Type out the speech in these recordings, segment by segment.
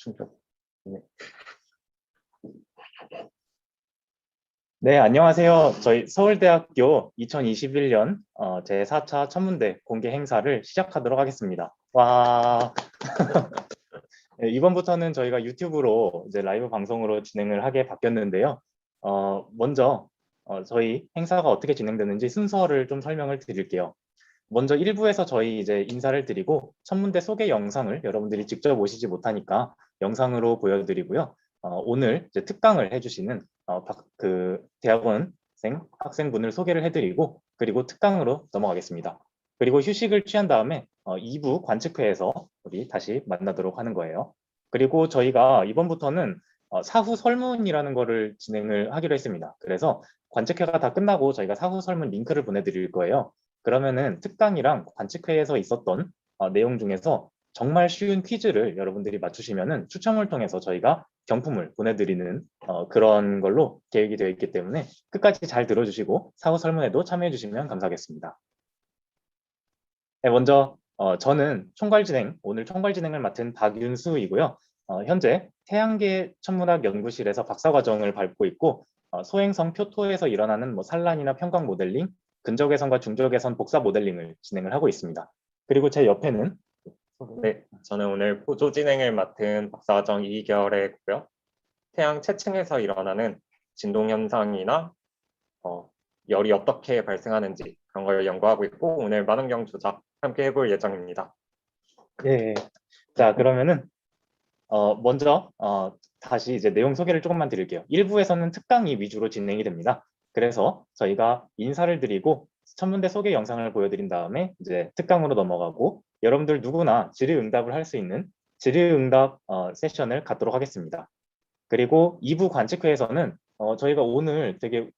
충격. 네. 네, 안녕하세요. 저희 서울대학교 2021년 제4차 천문대 공개 행사를 시작하도록 하겠습니다. 와, 네, 이번부터는 저희가 유튜브로 이제 라이브 방송으로 진행을 하게 바뀌었는데요. 먼저 저희 행사가 어떻게 진행되는지 순서를 좀 설명을 드릴게요. 먼저 1부에서 저희 이제 인사를 드리고 천문대 소개 영상을 여러분들이 직접 오시지 못하니까 영상으로 보여드리고요. 오늘 이제 특강을 해주시는 대학원생 학생분을 소개를 해드리고 그리고 특강으로 넘어가겠습니다. 그리고 휴식을 취한 다음에 2부 관측회에서 우리 다시 만나도록 하는 거예요. 그리고 저희가 이번부터는 사후 설문이라는 거를 진행을 하기로 했습니다. 그래서 관측회가 다 끝나고 저희가 사후 설문 링크를 보내드릴 거예요. 그러면은 특강이랑 관측회에서 있었던 내용 중에서 정말 쉬운 퀴즈를 여러분들이 맞추시면은 추첨을 통해서 저희가 경품을 보내드리는 그런 걸로 계획이 되어 있기 때문에 끝까지 잘 들어주시고 사후 설문에도 참여해 주시면 감사하겠습니다. 네, 먼저 저는 오늘 총괄 진행을 맡은 박윤수이고요. 현재 태양계 천문학 연구실에서 박사과정을 밟고 있고 소행성 표토에서 일어나는 뭐 산란이나 편광 모델링, 근적외선과 중적외선 복사 모델링을 진행을 하고 있습니다. 그리고 제 옆에는 네, 저는 오늘 보조 진행을 맡은 박사과정 이결애고요. 태양 채층에서 일어나는 진동 현상이나 열이 어떻게 발생하는지 그런 걸 연구하고 있고 오늘 만원경 조작 함께 해볼 예정입니다. 예, 자 그러면은 먼저 다시 이제 내용 소개를 조금만 드릴게요. 1부에서는 특강이 위주로 진행이 됩니다. 그래서 저희가 인사를 드리고 천문대 소개 영상을 보여드린 다음에 이제 특강으로 넘어가고 여러분들 누구나 질의응답을 할 수 있는 질의응답 세션을 갖도록 하겠습니다. 그리고 2부 관측회에서는 저희가 오늘 되게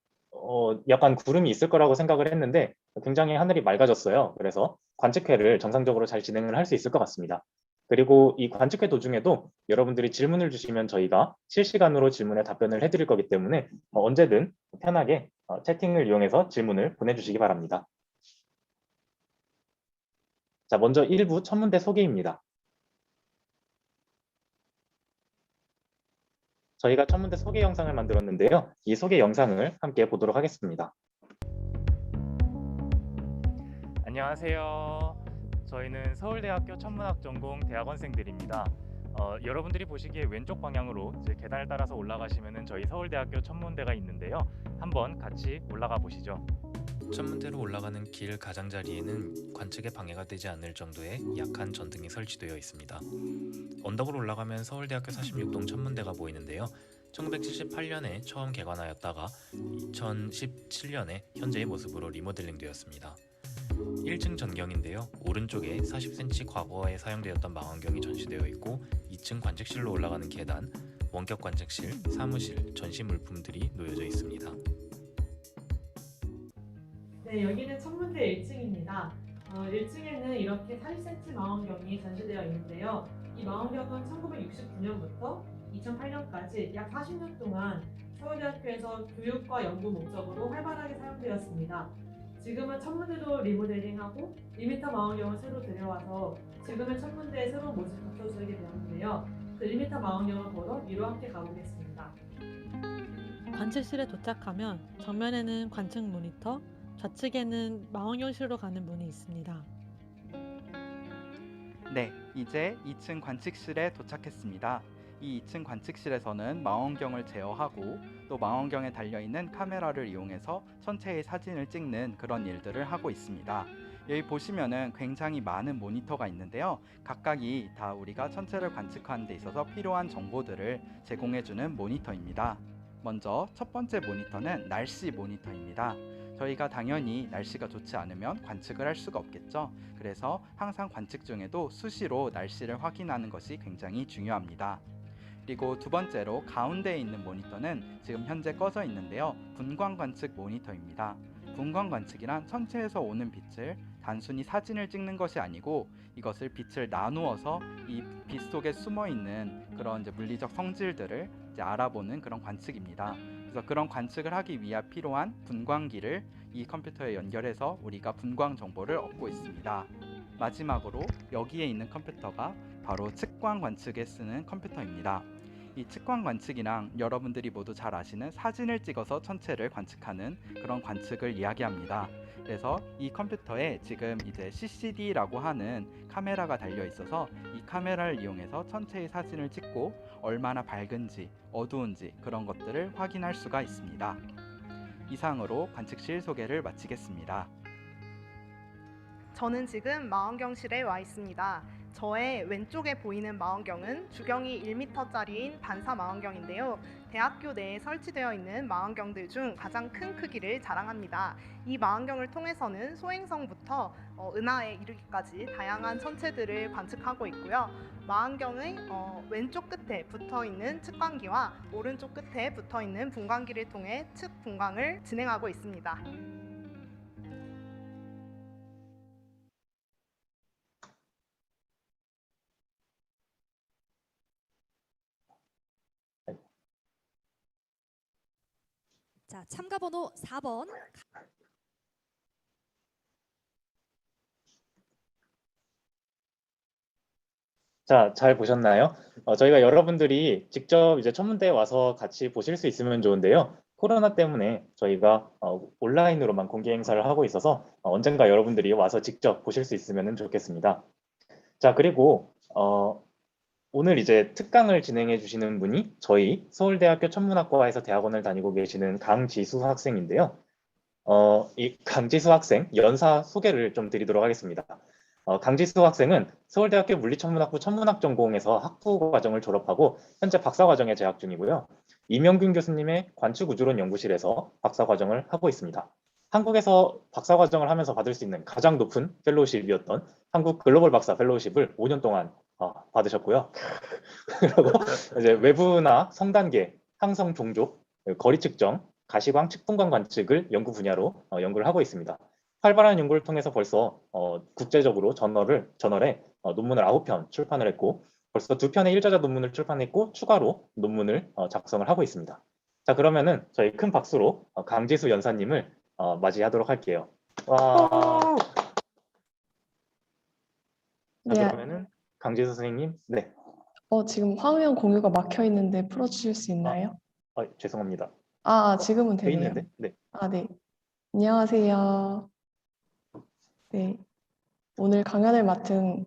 약간 구름이 있을 거라고 생각을 했는데 굉장히 하늘이 맑아졌어요. 그래서 관측회를 정상적으로 잘 진행을 할 수 있을 것 같습니다. 그리고 이 관측회 도중에도 여러분들이 질문을 주시면 저희가 실시간으로 질문에 답변을 해드릴 거기 때문에 언제든 편하게 채팅을 이용해서 질문을 보내주시기 바랍니다. 자, 먼저 1부 천문대 소개입니다. 저희가 천문대 소개 영상을 만들었는데요. 이 소개 영상을 함께 보도록 하겠습니다. 안녕하세요. 저희는 서울대학교 천문학 전공 대학원생들입니다. 여러분들이 보시기에 왼쪽 방향으로 이제 계단을 따라서 올라가시면 저희 서울대학교 천문대가 있는데요. 한번 같이 올라가 보시죠. 천문대로 올라가는 길 가장자리에는 관측에 방해가 되지 않을 정도의 약한 전등이 설치되어 있습니다. 언덕으로 올라가면 서울대학교 46동 천문대가 보이는데요. 1978년에 처음 개관하였다가 2017년에 현재의 모습으로 리모델링 되었습니다. 1층 전경인데요. 오른쪽에 40cm 과거에 사용되었던 망원경이 전시되어 있고 2층 관측실로 올라가는 계단, 원격 관측실, 사무실, 전시 물품들이 놓여져 있습니다. 네, 여기는 천문대 1층입니다. 1층에는 이렇게 40cm 망원경이 전시되어 있는데요. 이 망원경은 1969년부터 2008년까지 약 40년 동안 서울대학교에서 교육과 연구 목적으로 활발하게 사용되었습니다. 지금은 천문대도 리모델링하고 리미터 망원경을 새로 들여와서 지금의 천문대의 새로운 모습을 갖춰주게 되었는데요. 그 리미터 망원경을 보러 위로 함께 가보겠습니다. 관측실에 도착하면 정면에는 관측 모니터, 좌측에는 망원경실로 가는 문이 있습니다. 네, 이제 2층 관측실에 도착했습니다. 이 2층 관측실에서는 망원경을 제어하고 또 망원경에 달려있는 카메라를 이용해서 천체의 사진을 찍는 그런 일들을 하고 있습니다. 여기 보시면은 굉장히 많은 모니터가 있는데요. 각각이 다 우리가 천체를 관측하는 데 있어서 필요한 정보들을 제공해주는 모니터입니다. 먼저 첫 번째 모니터는 날씨 모니터입니다. 저희가 당연히 날씨가 좋지 않으면 관측을 할 수가 없겠죠. 그래서 항상 관측 중에도 수시로 날씨를 확인하는 것이 굉장히 중요합니다. 그리고 두 번째로 가운데에 있는 모니터는 지금 현재 꺼져 있는데요. 분광 관측 모니터입니다. 분광 관측이란 천체에서 오는 빛을 단순히 사진을 찍는 것이 아니고 이것을 빛을 나누어서 이 빛 속에 숨어 있는 그런 물리적 성질들을 알아보는 그런 관측입니다. 그래서 그런 관측을 하기 위해 필요한 분광기를 이 컴퓨터에 연결해서 우리가 분광 정보를 얻고 있습니다. 마지막으로 여기에 있는 컴퓨터가 바로 측광 관측에 쓰는 컴퓨터입니다. 이 측광 관측이랑 여러분들이 모두 잘 아시는 사진을 찍어서 천체를 관측하는 그런 관측을 이야기합니다. 그래서 이 컴퓨터에 지금 이제 CCD라고 하는 카메라가 달려 있어서 이 카메라를 이용해서 천체의 사진을 찍고 얼마나 밝은지 어두운지 그런 것들을 확인할 수가 있습니다. 이상으로 관측실 소개를 마치겠습니다. 저는 지금 망원경실에 와 있습니다. 저의 왼쪽에 보이는 망원경은 주경이 1m짜리인 반사 망원경인데요. 대학교 내에 설치되어 있는 망원경들 중 가장 큰 크기를 자랑합니다. 이 망원경을 통해서는 소행성부터 은하에 이르기까지 다양한 천체들을 관측하고 있고요. 망원경의 왼쪽 끝에 붙어있는 측광기와 오른쪽 끝에 붙어있는 분광기를 통해 측분광을 진행하고 있습니다. 자, 참가 번호 4번. 자, 잘 보셨나요? 저희가 여러분들이 직접 이제 천문대에 와서 같이 보실 수 있으면 좋은데요. 코로나 때문에 저희가 온라인으로만 공개 행사를 하고 있어서 언젠가 여러분들이 와서 직접 보실 수 있으면 좋겠습니다. 자, 그리고 오늘 이제 특강을 진행해 주시는 분이 저희 서울대학교 천문학과에서 대학원을 다니고 계시는 강지수 학생인데요. 이 강지수 학생 연사 소개를 좀 드리도록 하겠습니다. 강지수 학생은 서울대학교 물리천문학부 천문학 전공에서 학부 과정을 졸업하고 현재 박사 과정에 재학 중이고요. 이명균 교수님의 관측우주론 연구실에서 박사 과정을 하고 있습니다. 한국에서 박사 과정을 하면서 받을 수 있는 가장 높은 펠로우십이었던 한국 글로벌 박사 펠로우십을 5년 동안 받으셨고요. 그리고 이제 외부나 성단계, 항성 종족, 거리 측정, 가시광 측분광 관측을 연구 분야로 연구를 하고 있습니다. 활발한 연구를 통해서 벌써 국제적으로 저널에 논문을 9편 출판을 했고 벌써 2편의 1저자 논문을 출판했고 추가로 논문을 작성을 하고 있습니다. 자, 그러면은 저희 큰 박수로 강지수 연사님을 맞이하도록 할게요. 와. 자, 네, 그러면은 강지수 선생님, 네. 지금 화면 공유가 막혀 있는데 풀어주실 수 있나요? 죄송합니다. 지금은 돼 되네요. 있는데, 네. 네. 안녕하세요. 네. 오늘 강연을 맡은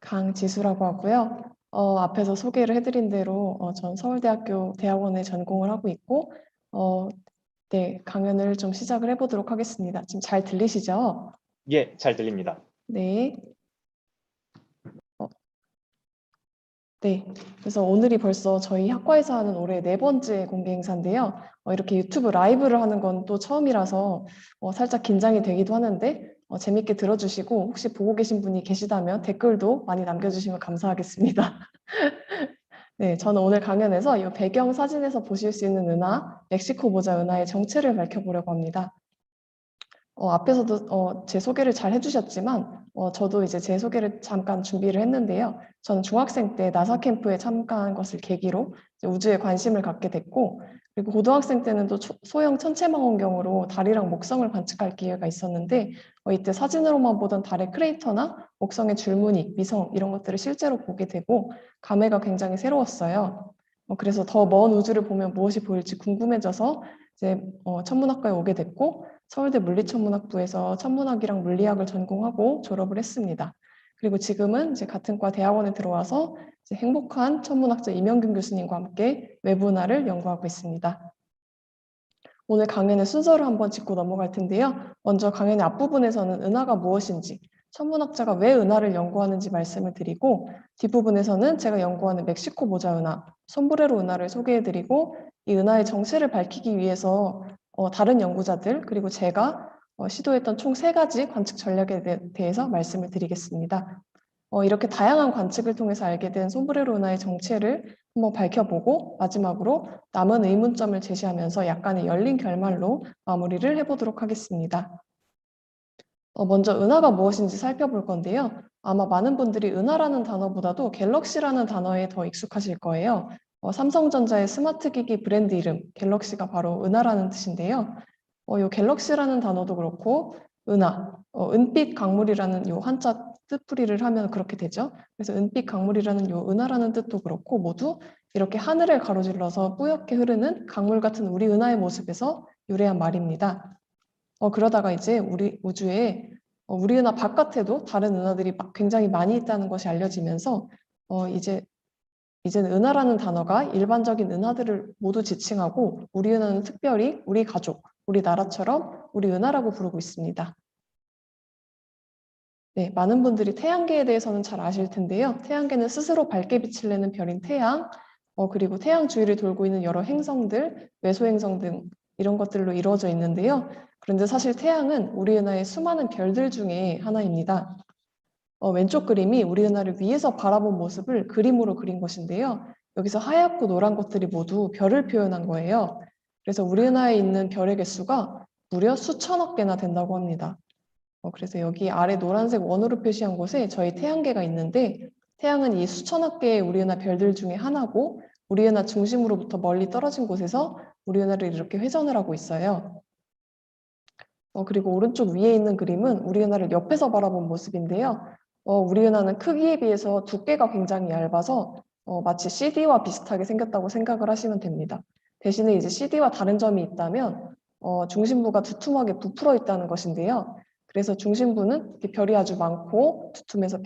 강지수라고 하고요. 앞에서 소개를 해드린 대로 전 서울대학교 대학원에 전공을 하고 있고, 네, 강연을 좀 시작을 해보도록 하겠습니다. 지금 잘 들리시죠? 예, 잘 들립니다. 네. 네, 그래서 오늘이 벌써 저희 학과에서 하는 올해 4번째 공개 행사인데요. 이렇게 유튜브 라이브를 하는 건 또 처음이라서 살짝 긴장이 되기도 하는데 재밌게 들어주시고 혹시 보고 계신 분이 계시다면 댓글도 많이 남겨주시면 감사하겠습니다. 네, 저는 오늘 강연에서 이 배경 사진에서 보실 수 있는 은하, 멕시코 모자 은하의 정체를 밝혀보려고 합니다. 앞에서도 제 소개를 잘 해주셨지만 저도 이제 제 소개를 잠깐 준비를 했는데요. 저는 중학생 때 나사 캠프에 참가한 것을 계기로 이제 우주에 관심을 갖게 됐고 그리고 고등학생 때는 또 소형 천체망원경으로 달이랑 목성을 관측할 기회가 있었는데 이때 사진으로만 보던 달의 크레이터나 목성의 줄무늬, 미성 이런 것들을 실제로 보게 되고 감회가 굉장히 새로웠어요. 그래서 더 먼 우주를 보면 무엇이 보일지 궁금해져서 이제 천문학과에 오게 됐고 서울대 물리천문학부에서 천문학이랑 물리학을 전공하고 졸업을 했습니다. 그리고 지금은 이제 같은 과 대학원에 들어와서 이제 행복한 천문학자 이명균 교수님과 함께 외부은하를 연구하고 있습니다. 오늘 강연의 순서를 한번 짚고 넘어갈 텐데요. 먼저 강연의 앞부분에서는 은하가 무엇인지, 천문학자가 왜 은하를 연구하는지 말씀을 드리고 뒷부분에서는 제가 연구하는 멕시코 모자 은하, 솜브레로 은하를 소개해드리고 이 은하의 정체를 밝히기 위해서 다른 연구자들 그리고 제가 시도했던 총 3가지 관측 전략에 대해서 말씀을 드리겠습니다. 이렇게 다양한 관측을 통해서 알게 된 솜브레로 은하의 정체를 한번 밝혀보고 마지막으로 남은 의문점을 제시하면서 약간의 열린 결말로 마무리를 해보도록 하겠습니다. 먼저 은하가 무엇인지 살펴볼 건데요. 아마 많은 분들이 은하라는 단어보다도 갤럭시라는 단어에 더 익숙하실 거예요. 삼성전자의 스마트 기기 브랜드 이름 갤럭시가 바로 은하라는 뜻인데요. 이 갤럭시라는 단어도 그렇고 은하, 은빛 강물이라는 이 한자 뜻풀이를 하면 그렇게 되죠. 그래서 은빛 강물이라는 요 은하라는 뜻도 그렇고 모두 이렇게 하늘을 가로질러서 뿌옇게 흐르는 강물 같은 우리 은하의 모습에서 유래한 말입니다. 그러다가 이제 우리 우주에 우리 은하 바깥에도 다른 은하들이 굉장히 많이 있다는 것이 알려지면서 이제는 은하라는 단어가 일반적인 은하들을 모두 지칭하고 우리 은하는 특별히 우리 가족, 우리 나라처럼 우리 은하라고 부르고 있습니다. 네, 많은 분들이 태양계에 대해서는 잘 아실 텐데요. 태양계는 스스로 밝게 빛을 내는 별인 태양, 그리고 태양 주위를 돌고 있는 여러 행성들, 외소행성 등 이런 것들로 이루어져 있는데요. 그런데 사실 태양은 우리 은하의 수많은 별들 중에 하나입니다. 왼쪽 그림이 우리 은하를 위에서 바라본 모습을 그림으로 그린 것인데요. 여기서 하얗고 노란 것들이 모두 별을 표현한 거예요. 그래서 우리 은하에 있는 별의 개수가 무려 수천억 개나 된다고 합니다. 그래서 여기 아래 노란색 원으로 표시한 곳에 저희 태양계가 있는데 태양은 이 수천억 개의 우리 은하 별들 중에 하나고 우리 은하 중심으로부터 멀리 떨어진 곳에서 우리 은하를 이렇게 회전을 하고 있어요. 그리고 오른쪽 위에 있는 그림은 우리 은하를 옆에서 바라본 모습인데요. 우리 은하는 크기에 비해서 두께가 굉장히 얇아서 마치 CD와 비슷하게 생겼다고 생각을 하시면 됩니다. 대신에 이제 CD와 다른 점이 있다면 중심부가 두툼하게 부풀어 있다는 것인데요. 그래서 중심부는 이렇게 별이 아주 많고 두툼해서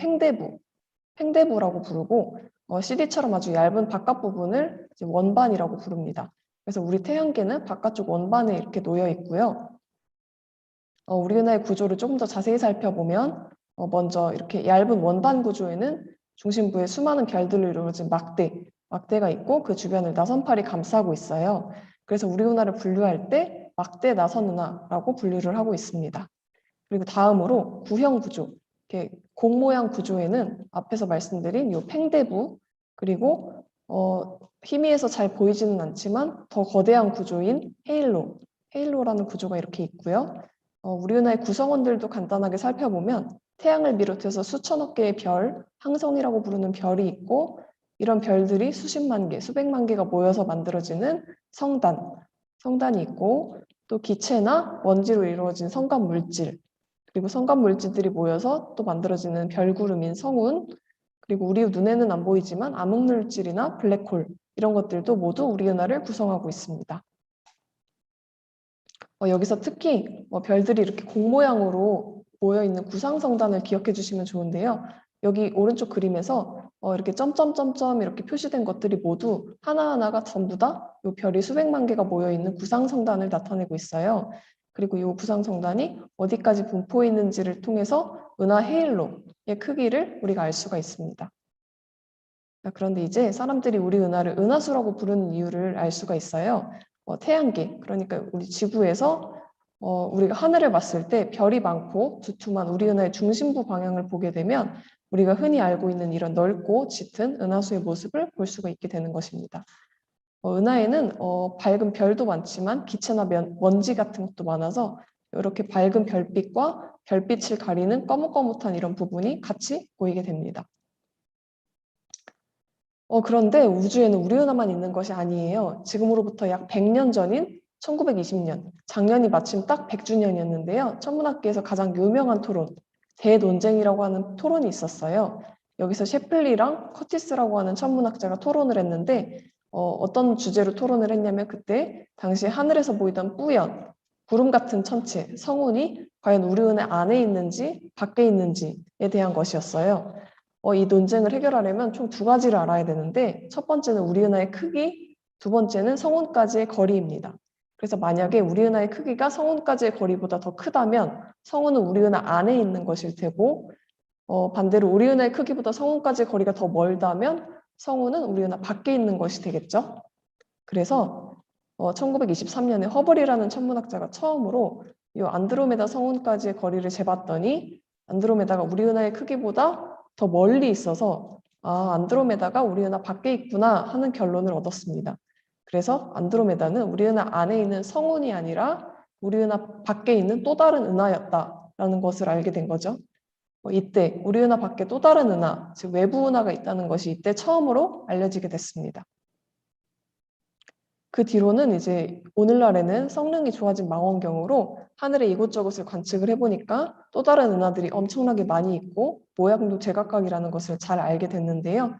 팽대부라고 부르고 CD처럼 아주 얇은 바깥 부분을 이제 원반이라고 부릅니다. 그래서 우리 태양계는 바깥쪽 원반에 이렇게 놓여 있고요. 우리 은하의 구조를 조금 더 자세히 살펴보면 먼저 이렇게 얇은 원반 구조에는 중심부에 수많은 별들로 이루어진 막대가 있고 그 주변을 나선팔이 감싸고 있어요. 그래서 우리 은하를 분류할 때 막대 나선 은하라고 분류를 하고 있습니다. 그리고 다음으로 구형 구조, 이렇게 공 모양 구조에는 앞에서 말씀드린 이 팽대부, 그리고 희미해서 잘 보이지는 않지만 더 거대한 구조인 헤일로라는 구조가 이렇게 있고요. 우리 은하의 구성원들도 간단하게 살펴보면 태양을 비롯해서 수천억 개의 별, 항성이라고 부르는 별이 있고 이런 별들이 수십만 개, 수백만 개가 모여서 만들어지는 성단이 있고 또 기체나 먼지로 이루어진 성간 물질, 그리고 성간 물질들이 모여서 또 만들어지는 별구름인 성운, 그리고 우리 눈에는 안 보이지만 암흑물질이나 블랙홀 이런 것들도 모두 우리 은하를 구성하고 있습니다. 여기서 특히 별들이 이렇게 공 모양으로 모여있는 구상성단을 기억해 주시면 좋은데요. 여기 오른쪽 그림에서 이렇게 점점점점 이렇게 표시된 것들이 모두 하나하나가 전부 다 이 별이 수백만 개가 모여있는 구상성단을 나타내고 있어요. 그리고 이 구상성단이 어디까지 분포해 있는지를 통해서 은하 헤일로의 크기를 우리가 알 수가 있습니다. 그런데 이제 사람들이 우리 은하를 은하수라고 부르는 이유를 알 수가 있어요. 태양계, 그러니까 우리 지구에서 우리가 하늘을 봤을 때 별이 많고 두툼한 우리 은하의 중심부 방향을 보게 되면 우리가 흔히 알고 있는 이런 넓고 짙은 은하수의 모습을 볼 수가 있게 되는 것입니다. 은하에는 밝은 별도 많지만 기체나 먼지 같은 것도 많아서 이렇게 밝은 별빛과 별빛을 가리는 거뭇거뭇한 이런 부분이 같이 보이게 됩니다. 그런데 우주에는 우리 은하만 있는 것이 아니에요. 지금으로부터 약 100년 전인 1920년, 작년이 마침 딱 100주년이었는데요. 천문학계에서 가장 유명한 토론, 대논쟁이라고 하는 토론이 있었어요. 여기서 셰플리랑 커티스라고 하는 천문학자가 토론을 했는데 어떤 주제로 토론을 했냐면 그때 당시 하늘에서 보이던 뿌연, 구름 같은 천체, 성운이 과연 우리 은하 안에 있는지 밖에 있는지에 대한 것이었어요. 이 논쟁을 해결하려면 총 두 가지를 알아야 되는데 첫 번째는 우리 은하의 크기, 두 번째는 성운까지의 거리입니다. 그래서 만약에 우리 은하의 크기가 성운까지의 거리보다 더 크다면 성운은 우리 은하 안에 있는 것일 테고 반대로 우리 은하의 크기보다 성운까지의 거리가 더 멀다면 성운은 우리 은하 밖에 있는 것이 되겠죠. 그래서 1923년에 허블이라는 천문학자가 처음으로 이 안드로메다 성운까지의 거리를 재봤더니 안드로메다가 우리 은하의 크기보다 더 멀리 있어서 안드로메다가 우리 은하 밖에 있구나 하는 결론을 얻었습니다. 그래서 안드로메다는 우리 은하 안에 있는 성운이 아니라 우리 은하 밖에 있는 또 다른 은하였다라는 것을 알게 된 거죠. 이때 우리 은하 밖에 또 다른 은하, 즉 외부 은하가 있다는 것이 이때 처음으로 알려지게 됐습니다. 그 뒤로는 이제 오늘날에는 성능이 좋아진 망원경으로 하늘의 이곳저곳을 관측을 해보니까 또 다른 은하들이 엄청나게 많이 있고 모양도 제각각이라는 것을 잘 알게 됐는데요.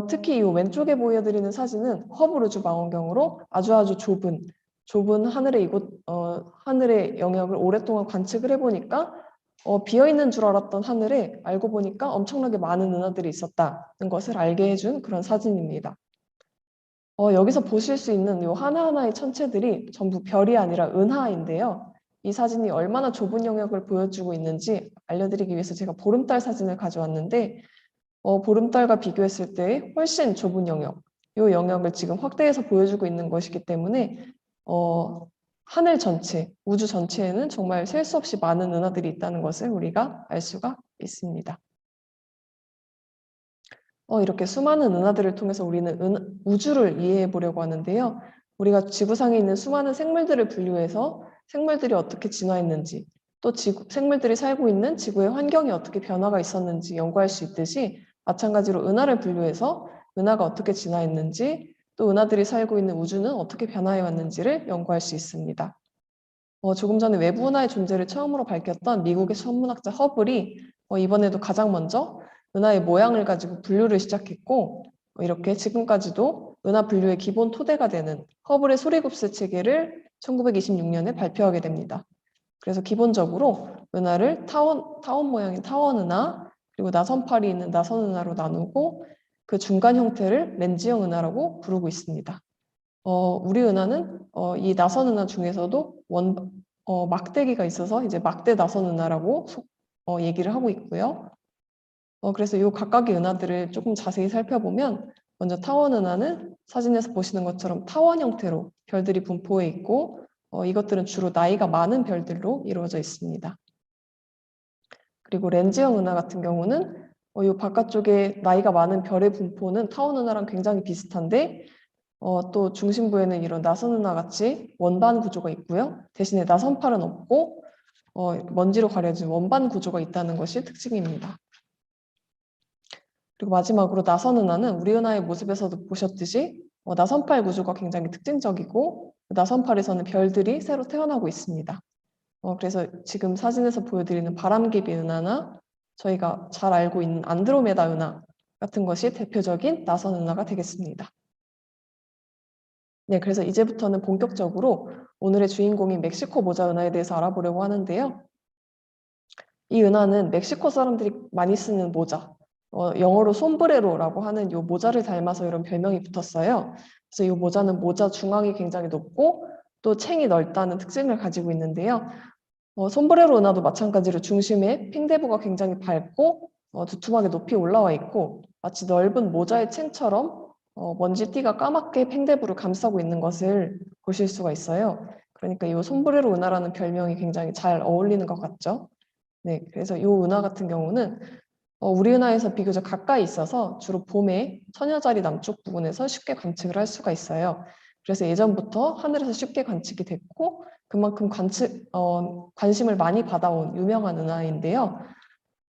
특히 이 왼쪽에 보여드리는 사진은 허블 우주 망원경으로 아주 좁은 하늘의 영역을 오랫동안 관측을 해보니까 비어있는 줄 알았던 하늘에 알고 보니까 엄청나게 많은 은하들이 있었다는 것을 알게 해준 그런 사진입니다. 여기서 보실 수 있는 이 하나하나의 천체들이 전부 별이 아니라 은하인데요. 이 사진이 얼마나 좁은 영역을 보여주고 있는지 알려드리기 위해서 제가 보름달 사진을 가져왔는데 보름달과 비교했을 때 훨씬 좁은 영역, 이 영역을 지금 확대해서 보여주고 있는 것이기 때문에 하늘 전체, 우주 전체에는 정말 셀 수 없이 많은 은하들이 있다는 것을 우리가 알 수가 있습니다. 이렇게 수많은 은하들을 통해서 우리는 우주를 이해해 보려고 하는데요. 우리가 지구상에 있는 수많은 생물들을 분류해서 생물들이 어떻게 진화했는지, 또 생물들이 살고 있는 지구의 환경이 어떻게 변화가 있었는지 연구할 수 있듯이 마찬가지로 은하를 분류해서 은하가 어떻게 진화했는지, 또 은하들이 살고 있는 우주는 어떻게 변화해 왔는지를 연구할 수 있습니다. 조금 전에 외부 은하의 존재를 처음으로 밝혔던 미국의 천문학자 허블이 이번에도 가장 먼저 은하의 모양을 가지고 분류를 시작했고 이렇게 지금까지도 은하 분류의 기본 토대가 되는 허블의 소리급수 체계를 1926년에 발표하게 됩니다. 그래서 기본적으로 은하를 타원 모양인 타원 은하, 그리고 나선팔이 있는 나선 은하로 나누고 그 중간 형태를 렌즈형 은하라고 부르고 있습니다. 우리 은하는 이 나선 은하 중에서도 막대기가 있어서 이제 막대 나선 은하라고 얘기를 하고 있고요. 그래서 이 각각의 은하들을 조금 자세히 살펴보면 먼저 타원 은하는 사진에서 보시는 것처럼 타원 형태로 별들이 분포해 있고 이것들은 주로 나이가 많은 별들로 이루어져 있습니다. 그리고 렌즈형 은하 같은 경우는 이 바깥쪽에 나이가 많은 별의 분포는 타원 은하랑 굉장히 비슷한데 또 중심부에는 이런 나선 은하 같이 원반 구조가 있고요. 대신에 나선팔은 없고 먼지로 가려진 원반 구조가 있다는 것이 특징입니다. 그리고 마지막으로 나선 은하는 우리 은하의 모습에서도 보셨듯이 나선팔 구조가 굉장히 특징적이고 나선팔에서는 별들이 새로 태어나고 있습니다. 그래서 지금 사진에서 보여드리는 바람개비 은하나 저희가 잘 알고 있는 안드로메다 은하 같은 것이 대표적인 나선 은하가 되겠습니다. 네, 그래서 이제부터는 본격적으로 오늘의 주인공인 멕시코 모자 은하에 대해서 알아보려고 하는데요. 이 은하는 멕시코 사람들이 많이 쓰는 모자, 영어로 솜브레로라고 하는 이 모자를 닮아서 이런 별명이 붙었어요. 그래서 이 모자는 모자 중앙이 굉장히 높고 또 챙이 넓다는 특징을 가지고 있는데요. 솜브레로 은하도 마찬가지로 중심에 핑대부가 굉장히 밝고 두툼하게 높이 올라와 있고 마치 넓은 모자의 챙처럼 먼지띠가 까맣게 팽대부를 감싸고 있는 것을 보실 수가 있어요. 그러니까 이 솜브레로 은하라는 별명이 굉장히 잘 어울리는 것 같죠. 네, 그래서 이 은하 같은 경우는 우리 은하에서 비교적 가까이 있어서 주로 봄에 처녀자리 남쪽 부근에서 쉽게 관측을 할 수가 있어요. 그래서 예전부터 하늘에서 쉽게 관측이 됐고 그만큼 관심을 많이 받아온 유명한 은하인데요.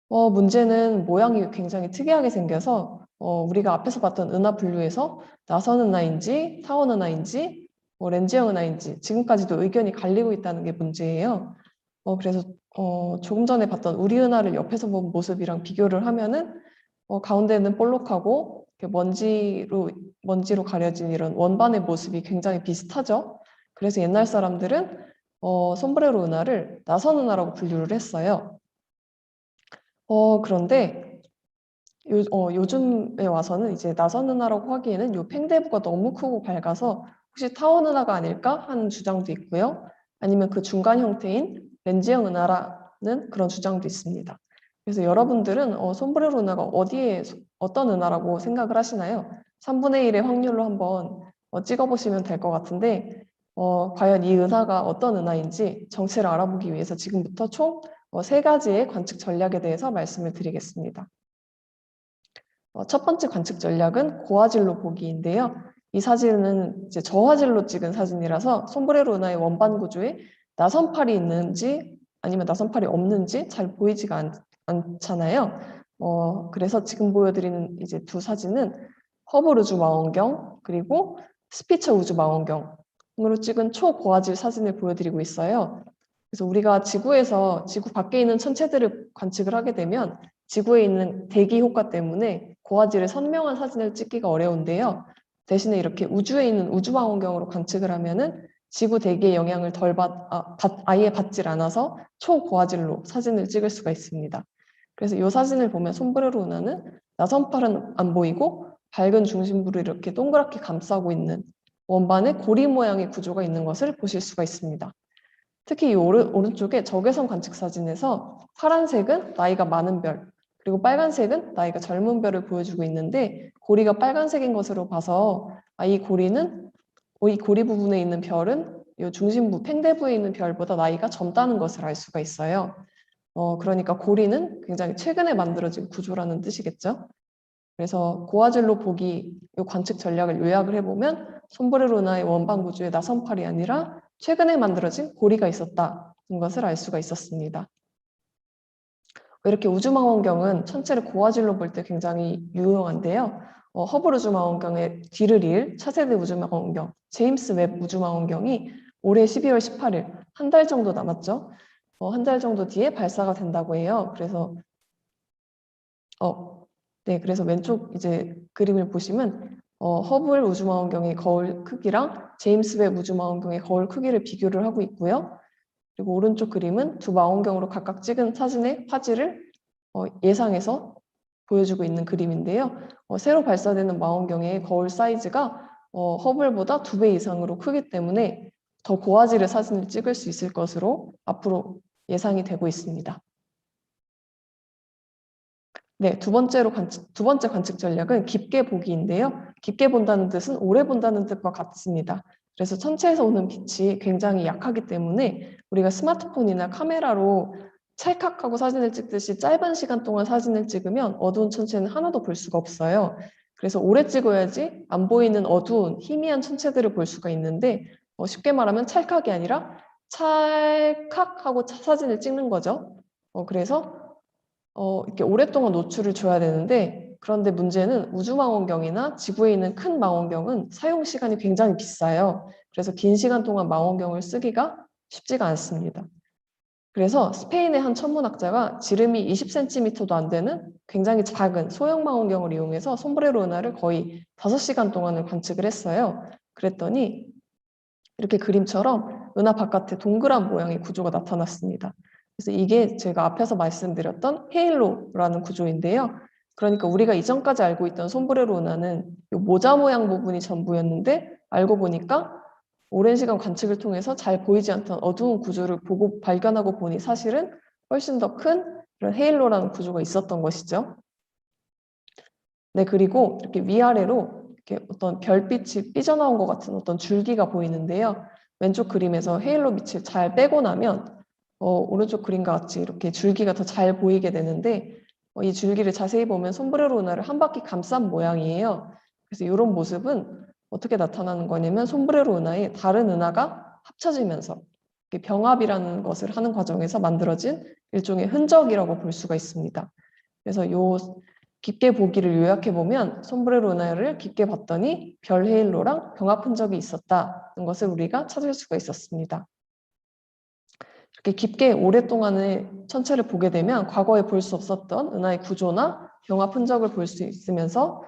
문제는 모양이 굉장히 특이하게 생겨서 우리가 앞에서 봤던 은하 분류에서 나선 은하인지 타원 은하인지 렌즈형 은하인지 지금까지도 의견이 갈리고 있다는 게 문제예요. 그래서 조금 전에 봤던 우리 은하를 옆에서 본 모습이랑 비교를 하면은 가운데는 볼록하고 먼지로 가려진 이런 원반의 모습이 굉장히 비슷하죠. 그래서 옛날 사람들은 솜브레로 은하를 나선 은하라고 분류를 했어요. 그런데 요즘에 와서는 이제 나선 은하라고 하기에는 요 팽대부가 너무 크고 밝아서 혹시 타원 은하가 아닐까 하는 주장도 있고요. 아니면 그 중간 형태인 렌즈형 은하라는 그런 주장도 있습니다. 그래서 여러분들은 솜브레로 은하가 어떤 은하라고 생각을 하시나요? 3분의 1의 확률로 한번 찍어보시면 될 것 같은데 과연 이 은하가 어떤 은하인지 정체를 알아보기 위해서 지금부터 총 3가지의 관측 전략에 대해서 말씀을 드리겠습니다. 첫 번째 관측 전략은 고화질로 보기인데요. 이 사진은 이제 저화질로 찍은 사진이라서 솜브레로 은하의 원반 구조에 나선팔이 있는지 아니면 나선팔이 없는지 잘 보이지가 않잖아요. 그래서 지금 보여드리는 이제 두 사진은 허블 우주 망원경 그리고 스피처 우주 망원경으로 찍은 초고화질 사진을 보여드리고 있어요. 그래서 우리가 지구에서 지구 밖에 있는 천체들을 관측을 하게 되면 지구에 있는 대기 효과 때문에 고화질의 선명한 사진을 찍기가 어려운데요. 대신에 이렇게 우주에 있는 우주망원경으로 관측을 하면은 지구 대기의 영향을 아예 받질 않아서 초고화질로 사진을 찍을 수가 있습니다. 그래서 이 사진을 보면 솜브레로 은하는 나선팔은 안 보이고 밝은 중심부를 이렇게 동그랗게 감싸고 있는 원반에 고리 모양의 구조가 있는 것을 보실 수가 있습니다. 특히 이 오른쪽에 적외선 관측 사진에서 파란색은 나이가 많은 별, 그리고 빨간색은 나이가 젊은 별을 보여주고 있는데 고리가 빨간색인 것으로 봐서 이 고리 부분에 있는 별은 이 중심부, 팽대부에 있는 별보다 나이가 젊다는 것을 알 수가 있어요. 그러니까 고리는 굉장히 최근에 만들어진 구조라는 뜻이겠죠. 그래서 고화질로 보기 이 관측 전략을 요약을 해보면 솜브레로 은하의 원반 구조에 나선팔이 아니라 최근에 만들어진 고리가 있었다는 것을 알 수가 있었습니다. 이렇게 우주망원경은 천체를 고화질로 볼 때 굉장히 유용한데요. 허블 우주망원경의 뒤를 이을 차세대 우주망원경, 제임스 웹 우주망원경이 올해 12월 18일, 한 달 정도 남았죠. 한 달 정도 뒤에 발사가 된다고 해요. 그래서 그래서 왼쪽 이제 그림을 보시면 허블 우주망원경의 거울 크기랑 제임스 웹 우주망원경의 거울 크기를 비교를 하고 있고요. 그리고 오른쪽 그림은 두 망원경으로 각각 찍은 사진의 화질을 예상해서 보여주고 있는 그림인데요. 새로 발사되는 망원경의 거울 사이즈가 허블보다 2배 이상으로 크기 때문에 더 고화질의 사진을 찍을 수 있을 것으로 앞으로 예상이 되고 있습니다. 네, 두 번째 관측 전략은 깊게 보기인데요. 깊게 본다는 뜻은 오래 본다는 뜻과 같습니다. 그래서 천체에서 오는 빛이 굉장히 약하기 때문에 우리가 스마트폰이나 카메라로 찰칵하고 사진을 찍듯이 짧은 시간 동안 사진을 찍으면 어두운 천체는 하나도 볼 수가 없어요. 그래서 오래 찍어야지 안 보이는 어두운 희미한 천체들을 볼 수가 있는데 쉽게 말하면 찰칵이 아니라 찰칵하고 사진을 찍는 거죠. 그래서 이렇게 오랫동안 노출을 줘야 되는데 그런데 문제는 우주망원경이나 지구에 있는 큰 망원경은 사용 시간이 굉장히 비싸요. 그래서 긴 시간 동안 망원경을 쓰기가 쉽지가 않습니다. 그래서 스페인의 한 천문학자가 지름이 20cm도 안 되는 굉장히 작은 소형 망원경을 이용해서 솜브레로 은하를 거의 5시간 동안을 관측을 했어요. 그랬더니 이렇게 그림처럼 은하 바깥에 동그란 모양의 구조가 나타났습니다. 그래서 이게 제가 앞에서 말씀드렸던 헤일로라는 구조인데요. 그러니까 우리가 이전까지 알고 있던 솜브레로 은하는 이 모자 모양 부분이 전부였는데 알고 보니까 오랜 시간 관측을 통해서 잘 보이지 않던 어두운 구조를 보고 발견하고 보니 사실은 훨씬 더 큰 그런 헤일로라는 구조가 있었던 것이죠. 네, 그리고 이렇게 위아래로 이렇게 어떤 별빛이 삐져나온 것 같은 어떤 줄기가 보이는데요. 왼쪽 그림에서 헤일로 빛을 잘 빼고 나면 오른쪽 그림과 같이 이렇게 줄기가 더 잘 보이게 되는데 이 줄기를 자세히 보면 솜브레로 은하를 한 바퀴 감싼 모양이에요. 그래서 이런 모습은 어떻게 나타나는 거냐면 솜브레로 은하에 다른 은하가 합쳐지면서 병합이라는 것을 하는 과정에서 만들어진 일종의 흔적이라고 볼 수가 있습니다. 그래서 요 깊게 보기를 요약해 보면 솜브레로 은하를 깊게 봤더니 별 헤일로랑 병합 흔적이 있었다는 것을 우리가 찾을 수가 있었습니다. 이렇게 깊게 오랫동안의 천체를 보게 되면 과거에 볼 수 없었던 은하의 구조나 병합 흔적을 볼 수 있으면서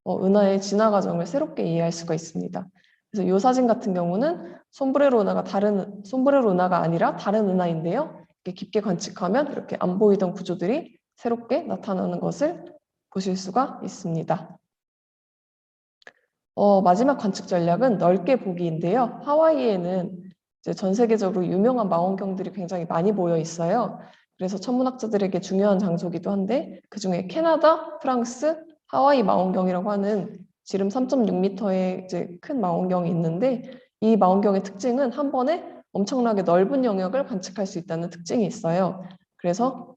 은하의 진화 과정을 새롭게 이해할 수가 있습니다. 그래서 이 사진 같은 경우는 솜브레로 은하가 아니라 다른 은하인데요. 이렇게 깊게 관측하면 이렇게 안 보이던 구조들이 새롭게 나타나는 것을 보실 수가 있습니다. 마지막 관측 전략은 넓게 보기인데요. 하와이에는 이제 전 세계적으로 유명한 망원경들이 굉장히 많이 모여 있어요. 그래서 천문학자들에게 중요한 장소이기도 한데 그중에 캐나다, 프랑스, 하와이 망원경이라고 하는 지름 3.6m의 이제 큰 망원경이 있는데 이 망원경의 특징은 한 번에 엄청나게 넓은 영역을 관측할 수 있다는 특징이 있어요. 그래서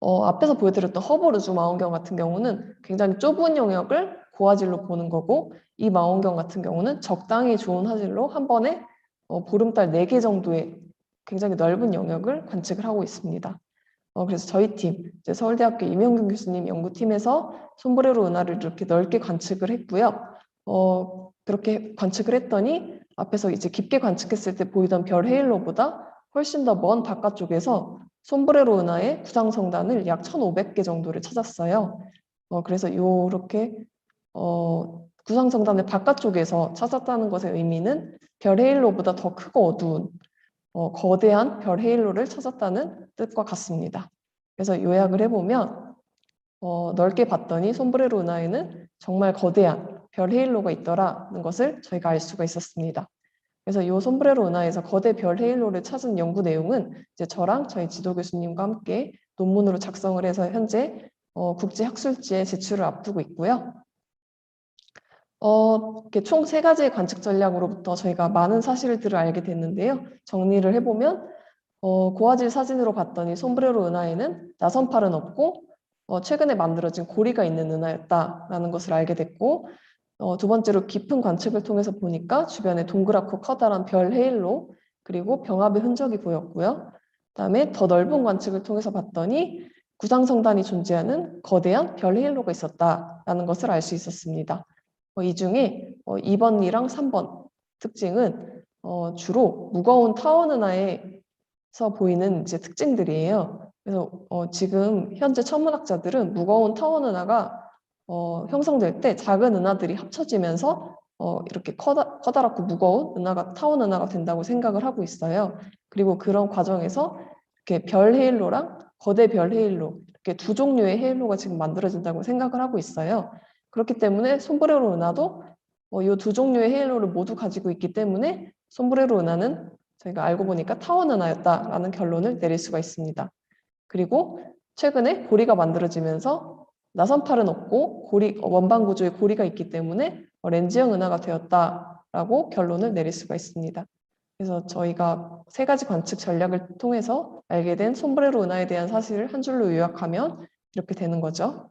앞에서 보여드렸던 허블 우주 망원경 같은 경우는 굉장히 좁은 영역을 고화질로 보는 거고 이 망원경 같은 경우는 적당히 좋은 화질로 한 번에 보름달 4개 정도의 굉장히 넓은 영역을 관측을 하고 있습니다. 그래서 저희 팀, 이제 서울대학교 임영균 교수님 연구팀에서 솜브레로 은하를 이렇게 넓게 관측을 했고요. 그렇게 관측을 했더니 앞에서 이제 깊게 관측했을 때 보이던 별 헤일로보다 훨씬 더 먼 바깥쪽에서 솜브레로 은하의 구상성단을 약 1,500개 정도를 찾았어요. 그래서 요렇게 구상성단의 바깥쪽에서 찾았다는 것의 의미는 별 헤일로보다 더 크고 어두운 거대한 별 헤일로를 찾았다는 뜻과 같습니다. 그래서 요약을 해보면 넓게 봤더니 솜브레로 은하에는 정말 거대한 별 헤일로가 있더라는 것을 저희가 알 수가 있었습니다. 그래서 이 솜브레로 은하에서 거대 별 헤일로를 찾은 연구 내용은 이제 저랑 저희 지도 교수님과 함께 논문으로 작성을 해서 현재 국제 학술지에 제출을 앞두고 있고요. 이렇게 총 3가지의 관측 전략으로부터 저희가 많은 사실들을 알게 됐는데요. 정리를 해보면 고화질 사진으로 봤더니 솜브레로 은하에는 나선팔은 없고 최근에 만들어진 고리가 있는 은하였다라는 것을 알게 됐고, 두 번째로 깊은 관측을 통해서 보니까 주변에 동그랗고 커다란 별 헤일로 그리고 병합의 흔적이 보였고요. 그다음에 더 넓은 관측을 통해서 봤더니 구상성단이 존재하는 거대한 별 헤일로가 있었다라는 것을 알 수 있었습니다. 이 중에 2번이랑 3번 특징은 주로 무거운 타원 은하에서 보이는 이제 특징들이에요. 그래서 지금 현재 천문학자들은 무거운 타원 은하가 형성될 때 작은 은하들이 합쳐지면서 이렇게 커다랗고 무거운 은하가 타원 은하가 된다고 생각을 하고 있어요. 그리고 그런 과정에서 이렇게 별 헤일로랑 거대 별 헤일로 이렇게 두 종류의 헤일로가 지금 만들어진다고 생각을 하고 있어요. 그렇기 때문에 솜브레로 은하도 이 두 종류의 헤일로를 모두 가지고 있기 때문에 솜브레로 은하는 저희가 알고 보니까 타원 은하였다라는 결론을 내릴 수가 있습니다. 그리고 최근에 고리가 만들어지면서 나선팔은 없고 원반 구조의 고리가 있기 때문에 렌즈형 은하가 되었다라고 결론을 내릴 수가 있습니다. 그래서 저희가 3가지 관측 전략을 통해서 알게 된 솜브레로 은하에 대한 사실을 한 줄로 요약하면 이렇게 되는 거죠.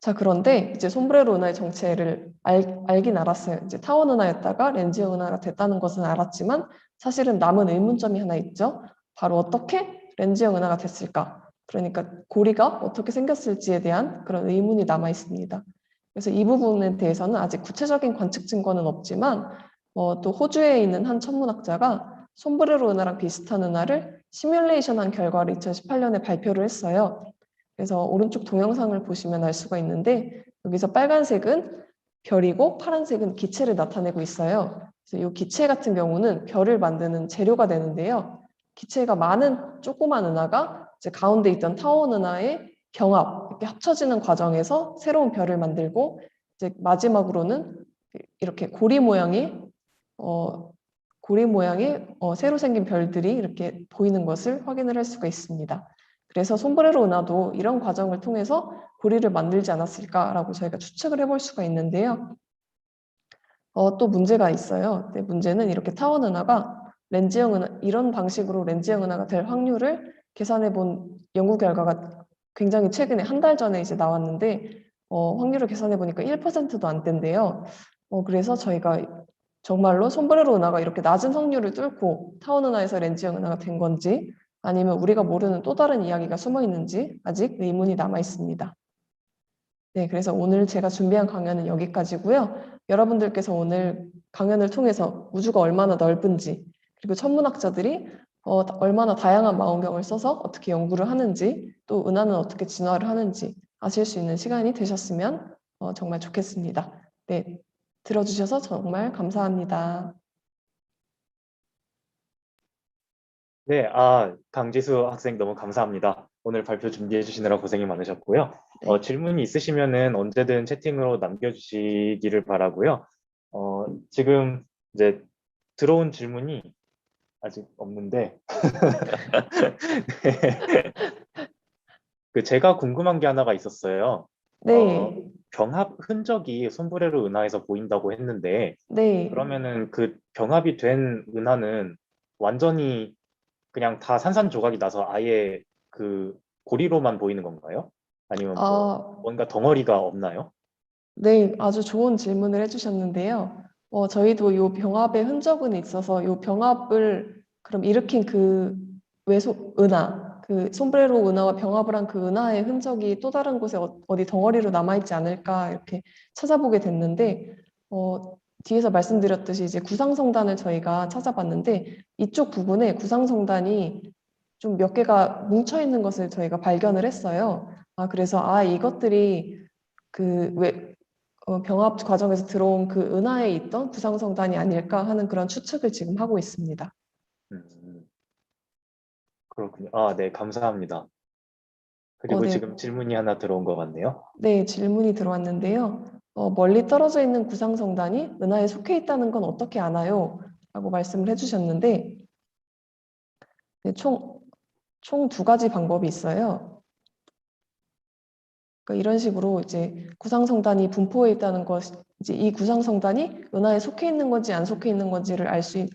자, 그런데 이제 솜브레로 은하의 정체를 알긴 알았어요. 이제 타원 은하였다가 렌즈형 은하가 됐다는 것은 알았지만 사실은 남은 의문점이 하나 있죠. 바로 어떻게 렌즈형 은하가 됐을까? 그러니까 고리가 어떻게 생겼을지에 대한 그런 의문이 남아 있습니다. 그래서 이 부분에 대해서는 아직 구체적인 관측 증거는 없지만 또 호주에 있는 한 천문학자가 솜브레로 은하랑 비슷한 은하를 시뮬레이션한 결과를 2018년에 발표를 했어요. 그래서 오른쪽 동영상을 보시면 알 수가 있는데 여기서 빨간색은 별이고 파란색은 기체를 나타내고 있어요. 그래서 이 기체 같은 경우는 별을 만드는 재료가 되는데요. 기체가 많은 조그만 은하가 이제 가운데 있던 타원 은하의 병합, 이렇게 합쳐지는 과정에서 새로운 별을 만들고 이제 마지막으로는 이렇게 고리 모양의 새로 생긴 별들이 이렇게 보이는 것을 확인을 할 수가 있습니다. 그래서 솜브레로 은하도 이런 과정을 통해서 고리를 만들지 않았을까라고 저희가 추측을 해볼 수가 있는데요. 또 문제가 있어요. 네, 문제는 이렇게 타원 은하가 렌즈형 은하, 이런 방식으로 렌즈형 은하가 될 확률을 계산해 본 연구 결과가 굉장히 최근에 한 달 전에 이제 나왔는데 확률을 계산해 보니까 1%도 안 된대요. 그래서 저희가 정말로 솜브레로 은하가 이렇게 낮은 확률을 뚫고 타원 은하에서 렌즈형 은하가 된 건지 아니면 우리가 모르는 또 다른 이야기가 숨어 있는지 아직 의문이 남아 있습니다. 네, 그래서 오늘 제가 준비한 강연은 여기까지고요. 여러분들께서 오늘 강연을 통해서 우주가 얼마나 넓은지 그리고 천문학자들이 얼마나 다양한 망원경을 써서 어떻게 연구를 하는지 또 은하는 어떻게 진화를 하는지 아실 수 있는 시간이 되셨으면 정말 좋겠습니다. 네, 들어주셔서 정말 감사합니다. 네, 강지수 학생 너무 감사합니다. 오늘 발표 준비해 주시느라 고생이 많으셨고요. 네. 질문이 있으시면은 언제든 채팅으로 남겨주시기를 바라고요. 지금 이제 들어온 질문이 아직 없는데 네. 제가 궁금한 게 하나가 있었어요. 네, 병합 흔적이 솜브레로 은하에서 보인다고 했는데 네. 그러면은 그 병합이 된 은하는 완전히 그냥 다 산산조각이 나서 아예 그 고리로만 보이는 건가요? 아니면 뭔가 덩어리가 없나요? 네, 아주 좋은 질문을 해주셨는데요. 저희도 이 병합의 흔적은 있어서 이 병합을 그럼 일으킨 그 은하, 그 솜브레로 은하와 병합을 한 그 은하의 흔적이 또 다른 곳에 어디 덩어리로 남아있지 않을까 이렇게 찾아보게 됐는데 뒤에서 말씀드렸듯이 이제 구상성단을 저희가 찾아봤는데 이쪽 부분에 구상성단이 좀 몇 개가 뭉쳐 있는 것을 저희가 발견을 했어요. 그래서 이것들이 병합 과정에서 들어온 그 은하에 있던 구상성단이 아닐까 하는 그런 추측을 지금 하고 있습니다. 그렇군요. 네, 감사합니다. 그리고 네. 지금 질문이 하나 들어온 것 같네요. 네, 질문이 들어왔는데요. 멀리 떨어져 있는 구상성단이 은하에 속해 있다는 건 어떻게 아나요? 라고 말씀을 해주셨는데, 네, 총 두 가지 방법이 있어요. 그러니까 이런 식으로 이제 구상성단이 분포해 있다는 것, 이제 이 구상성단이 은하에 속해 있는 건지 안 속해 있는 건지를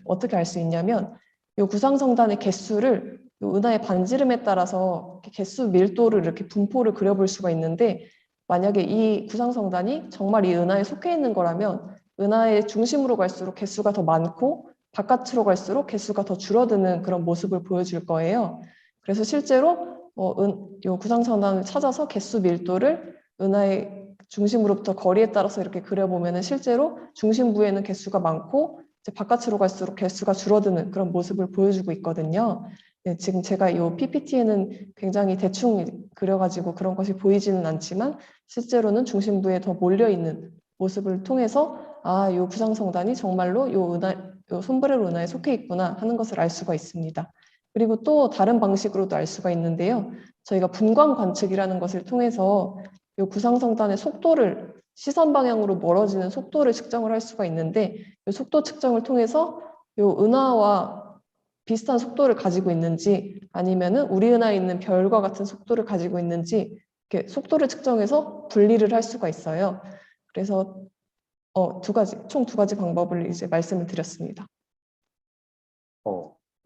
어떻게 알 수 있냐면, 이 구상성단의 개수를 이 은하의 반지름에 따라서 개수 밀도를 이렇게 분포를 그려볼 수가 있는데, 만약에 이 구상성단이 정말 이 은하에 속해 있는 거라면 은하의 중심으로 갈수록 개수가 더 많고 바깥으로 갈수록 개수가 더 줄어드는 그런 모습을 보여줄 거예요. 그래서 실제로 이 구상성단을 찾아서 개수 밀도를 은하의 중심으로부터 거리에 따라서 이렇게 그려보면 실제로 중심부에는 개수가 많고 이제 바깥으로 갈수록 개수가 줄어드는 그런 모습을 보여주고 있거든요. 네, 지금 제가 이 PPT에는 굉장히 대충 그려가지고 그런 것이 보이지는 않지만 실제로는 중심부에 더 몰려있는 모습을 통해서 이 구상성단이 정말로 요 솜브레로 은하에 속해 있구나 하는 것을 알 수가 있습니다. 그리고 또 다른 방식으로도 알 수가 있는데요. 저희가 분광 관측이라는 것을 통해서 이 구상성단의 속도를 시선 방향으로 멀어지는 속도를 측정을 할 수가 있는데 이 속도 측정을 통해서 이 은하와 비슷한 속도를 가지고 있는지 아니면은 우리 은하에 있는 별과 같은 속도를 가지고 있는지 이렇게 속도를 측정해서 분리를 할 수가 있어요. 그래서 총 두 가지 방법을 이제 말씀을 드렸습니다.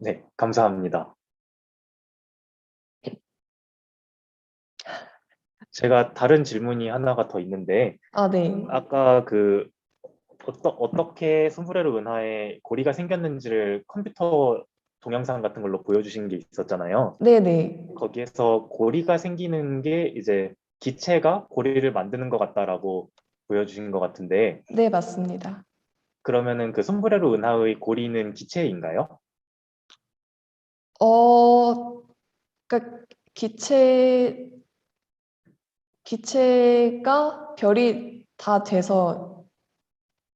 네, 감사합니다. 제가 다른 질문이 하나가 더 있는데, 네. 아까 어떻게 솜브레로 은하에 고리가 생겼는지를 컴퓨터 동영상 같은 걸로 보여주신 게 있었잖아요. 네네. 거기에서 고리가 생기는 게 이제 기체가 고리를 만드는 것 같다라고 보여주신 것 같은데, 네, 맞습니다. 그러면은 그 솜브레로 은하의 고리는 기체인가요? 그러니까 기체가 별이 다 돼서,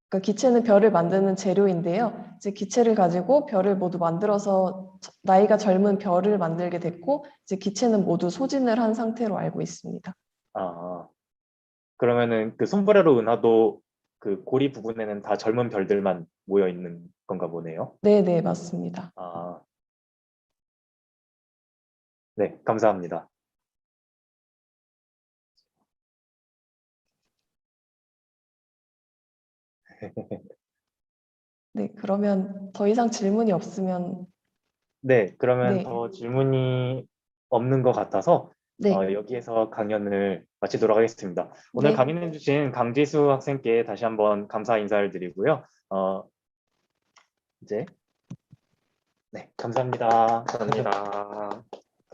그러니까 기체는 별을 만드는 재료인데요. 이제 기체를 가지고 별을 모두 만들어서 나이가 젊은 별을 만들게 됐고, 이제 기체는 모두 소진을 한 상태로 알고 있습니다. 그러면은 그 솜브레로 은하도 그 고리 부분에는 다 젊은 별들만 모여 있는 건가 보네요. 네, 맞습니다. 네, 감사합니다. 네, 그러면 더 이상 질문이 없으면 네, 그러면 네. 더 질문이 없는 것 같아서 네. 여기에서 강연을 마치도록 하겠습니다. 오늘 네. 강연해주신 강지수 학생께 다시 한번 감사 인사를 드리고요. 이제 네, 감사합니다. 감사합니다.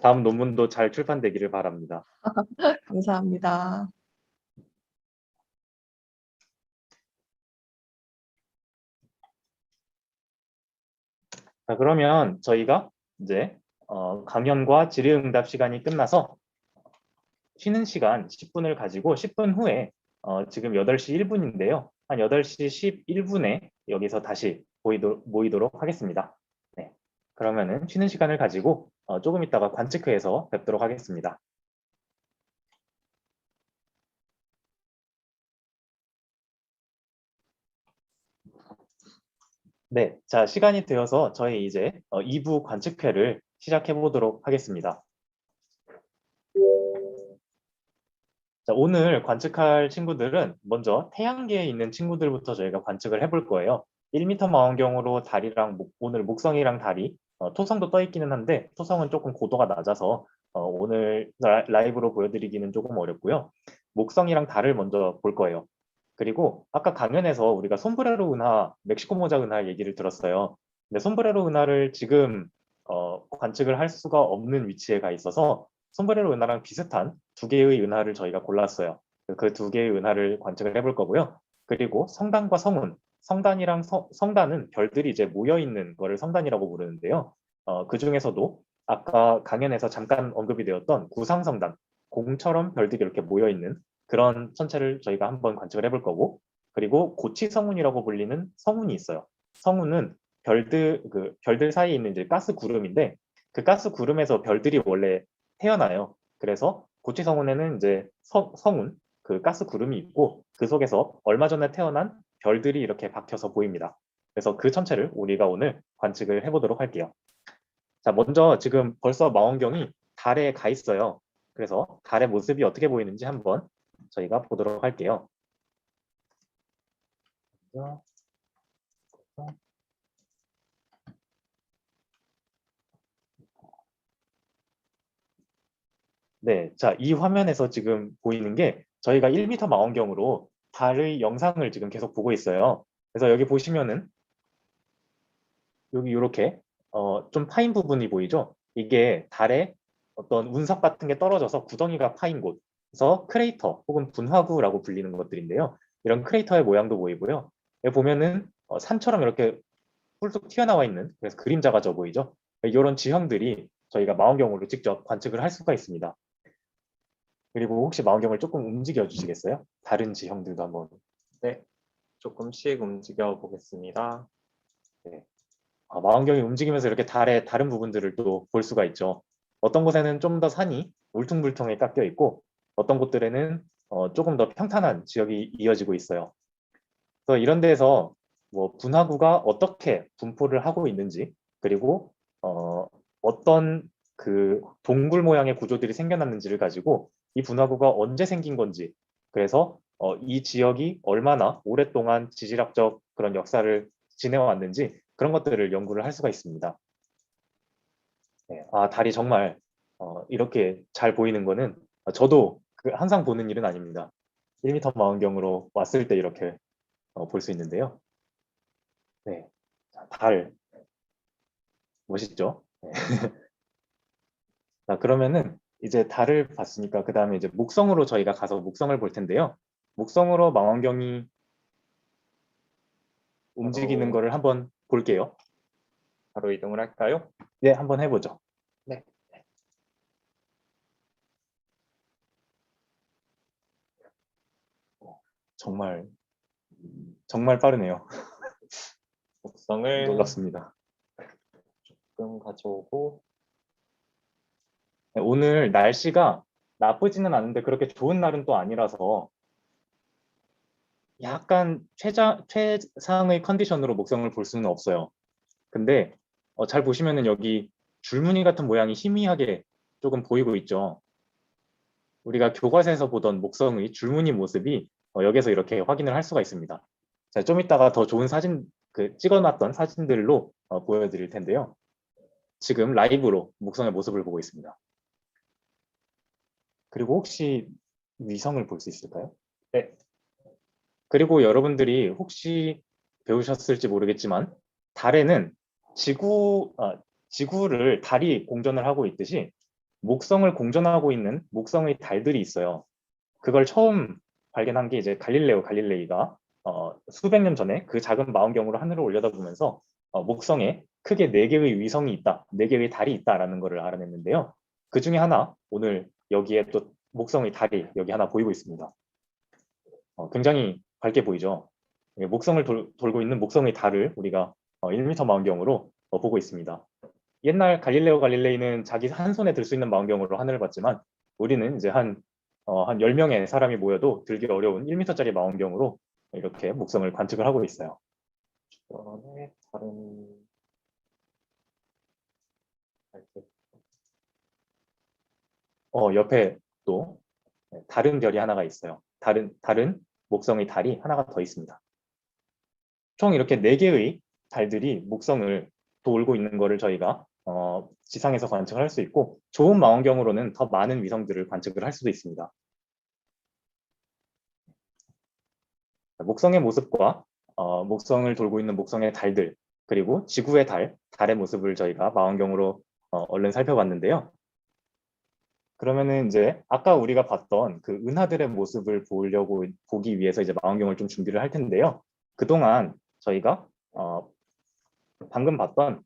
다음 논문도 잘 출판되기를 바랍니다. 감사합니다. 자, 그러면 저희가 이제 강연과 질의응답 시간이 끝나서 쉬는 시간 10분을 가지고 10분 후에 지금 8시 1분인데요. 한 8시 11분에 여기서 다시 모이도록 하겠습니다. 네, 그러면은 쉬는 시간을 가지고 조금 있다가 관측회에서 뵙도록 하겠습니다. 네, 자, 시간이 되어서 저희 이제 2부 관측회를 시작해 보도록 하겠습니다. 자, 오늘 관측할 친구들은 먼저 태양계에 있는 친구들부터 저희가 관측을 해볼 거예요. 1m 망원경으로 달이랑 오늘 목성이랑 달이 토성도 떠 있기는 한데 토성은 조금 고도가 낮아서 오늘 라이브로 보여드리기는 조금 어렵고요. 목성이랑 달을 먼저 볼 거예요. 그리고 아까 강연에서 우리가 솜브레로 은하, 멕시코 모자 은하 얘기를 들었어요. 근데 솜브레로 은하를 지금 관측을 할 수가 없는 위치에 가 있어서 솜브레로 은하랑 비슷한 두 개의 은하를 저희가 골랐어요. 그 두 개의 은하를 관측을 해볼 거고요. 그리고 성단과 성운, 성단이랑 성단은 별들이 이제 모여 있는 거를 성단이라고 부르는데요. 그 중에서도 아까 강연에서 잠깐 언급이 되었던 구상성단, 공처럼 별들이 이렇게 모여 있는 그런 천체를 저희가 한번 관측을 해볼 거고, 그리고 고치성운이라고 불리는 성운이 있어요. 성운은 별들 사이에 있는 이제 가스 구름인데, 그 가스 구름에서 별들이 원래 태어나요. 그래서 고치성운에는 이제 성운, 그 가스 구름이 있고, 그 속에서 얼마 전에 태어난 별들이 이렇게 박혀서 보입니다. 그래서 그 천체를 우리가 오늘 관측을 해보도록 할게요. 자, 먼저 지금 벌써 망원경이 달에 가 있어요. 그래서 달의 모습이 어떻게 보이는지 한번 저희가 보도록 할게요. 네, 자, 이 화면에서 지금 보이는 게 저희가 1m 망원경으로 달의 영상을 지금 계속 보고 있어요. 그래서 여기 보시면은 여기 이렇게 좀 파인 부분이 보이죠? 이게 달에 어떤 운석 같은 게 떨어져서 구덩이가 파인 곳, 그래서 크레이터 혹은 분화구라고 불리는 것들인데요. 이런 크레이터의 모양도 보이고요. 여기 보면은 산처럼 이렇게 훌쩍 튀어나와 있는, 그래서 그림자가 져 보이죠? 이런 지형들이 저희가 망원경으로 직접 관측을 할 수가 있습니다. 그리고 혹시 망원경을 조금 움직여 주시겠어요? 다른 지형들도 한번. 네, 조금씩 움직여 보겠습니다. 네. 망원경이 움직이면서 이렇게 달의 다른 부분들을 또 볼 수가 있죠. 어떤 곳에는 좀 더 산이 울퉁불퉁하게 깎여 있고, 어떤 곳들에는 조금 더 평탄한 지역이 이어지고 있어요. 그래서 이런 데서 뭐 분화구가 어떻게 분포를 하고 있는지, 그리고 어떤 그 동굴 모양의 구조들이 생겨났는지를 가지고 이 분화구가 언제 생긴 건지, 그래서 이 지역이 얼마나 오랫동안 지질학적 그런 역사를 지내왔는지 그런 것들을 연구를 할 수가 있습니다. 네, 달이 정말 이렇게 잘 보이는 거는 저도 항상 보는 일은 아닙니다. 1m 망원경으로 왔을 때 이렇게 볼 수 있는데요. 네, 달 멋있죠? 네. 자, 그러면은 이제 달을 봤으니까 그 다음에 이제 목성으로 저희가 가서 목성을 볼 텐데요. 목성으로 망원경이 움직이는 거를 한번 볼게요. 바로 이동을 할까요? 네, 한번 해보죠. 네. 정말 빠르네요. 목성을 놀랍습니다. 조금 가져오고, 네, 오늘 날씨가 나쁘지는 않은데 그렇게 좋은 날은 또 아니라서 약간 최상의 컨디션으로 목성을 볼 수는 없어요. 근데 잘 보시면은 여기 줄무늬 같은 모양이 희미하게 조금 보이고 있죠. 우리가 교과서에서 보던 목성의 줄무늬 모습이 여기서 이렇게 확인을 할 수가 있습니다. 자, 좀 이따가 더 좋은 사진, 찍어놨던 사진들로 보여드릴 텐데요. 지금 라이브로 목성의 모습을 보고 있습니다. 그리고 혹시 위성을 볼 수 있을까요? 네. 그리고 여러분들이 혹시 배우셨을지 모르겠지만 달에는 지구를 달이 공전을 하고 있듯이 목성을 공전하고 있는 목성의 달들이 있어요. 그걸 처음 발견한 게 이제 갈릴레이가 수백 년 전에 그 작은 망원경으로 하늘을 올려다보면서 목성에 크게 4개의 위성이 있다, 4개의 달이 있다라는 것을 알아냈는데요. 그 중에 하나, 오늘 여기에 또 목성의 달이 여기 하나 보이고 있습니다. 굉장히 밝게 보이죠. 목성을 돌고 있는 목성의 달을 우리가 1m 망원경으로 보고 있습니다. 옛날 갈릴레이는 자기 한 손에 들 수 있는 망원경으로 하늘을 봤지만 우리는 이제 한 10명의 사람이 모여도 들기 어려운 1m짜리 망원경으로 이렇게 목성을 관측을 하고 있어요. 주변에 다른 옆에 또 다른 별이 하나가 있어요. 다른 목성의 달이 하나가 더 있습니다. 총 이렇게 4개의 달들이 목성을 돌고 있는 것을 저희가 지상에서 관측을 할 수 있고, 좋은 망원경으로는 더 많은 위성들을 관측을 할 수도 있습니다. 목성의 모습과 목성을 돌고 있는 목성의 달들, 그리고 지구의 달의 모습을 저희가 망원경으로 얼른 살펴봤는데요. 그러면은 이제 아까 우리가 봤던 그 은하들의 모습을 보기 위해서 이제 망원경을 좀 준비를 할 텐데요. 그동안 저희가 방금 봤던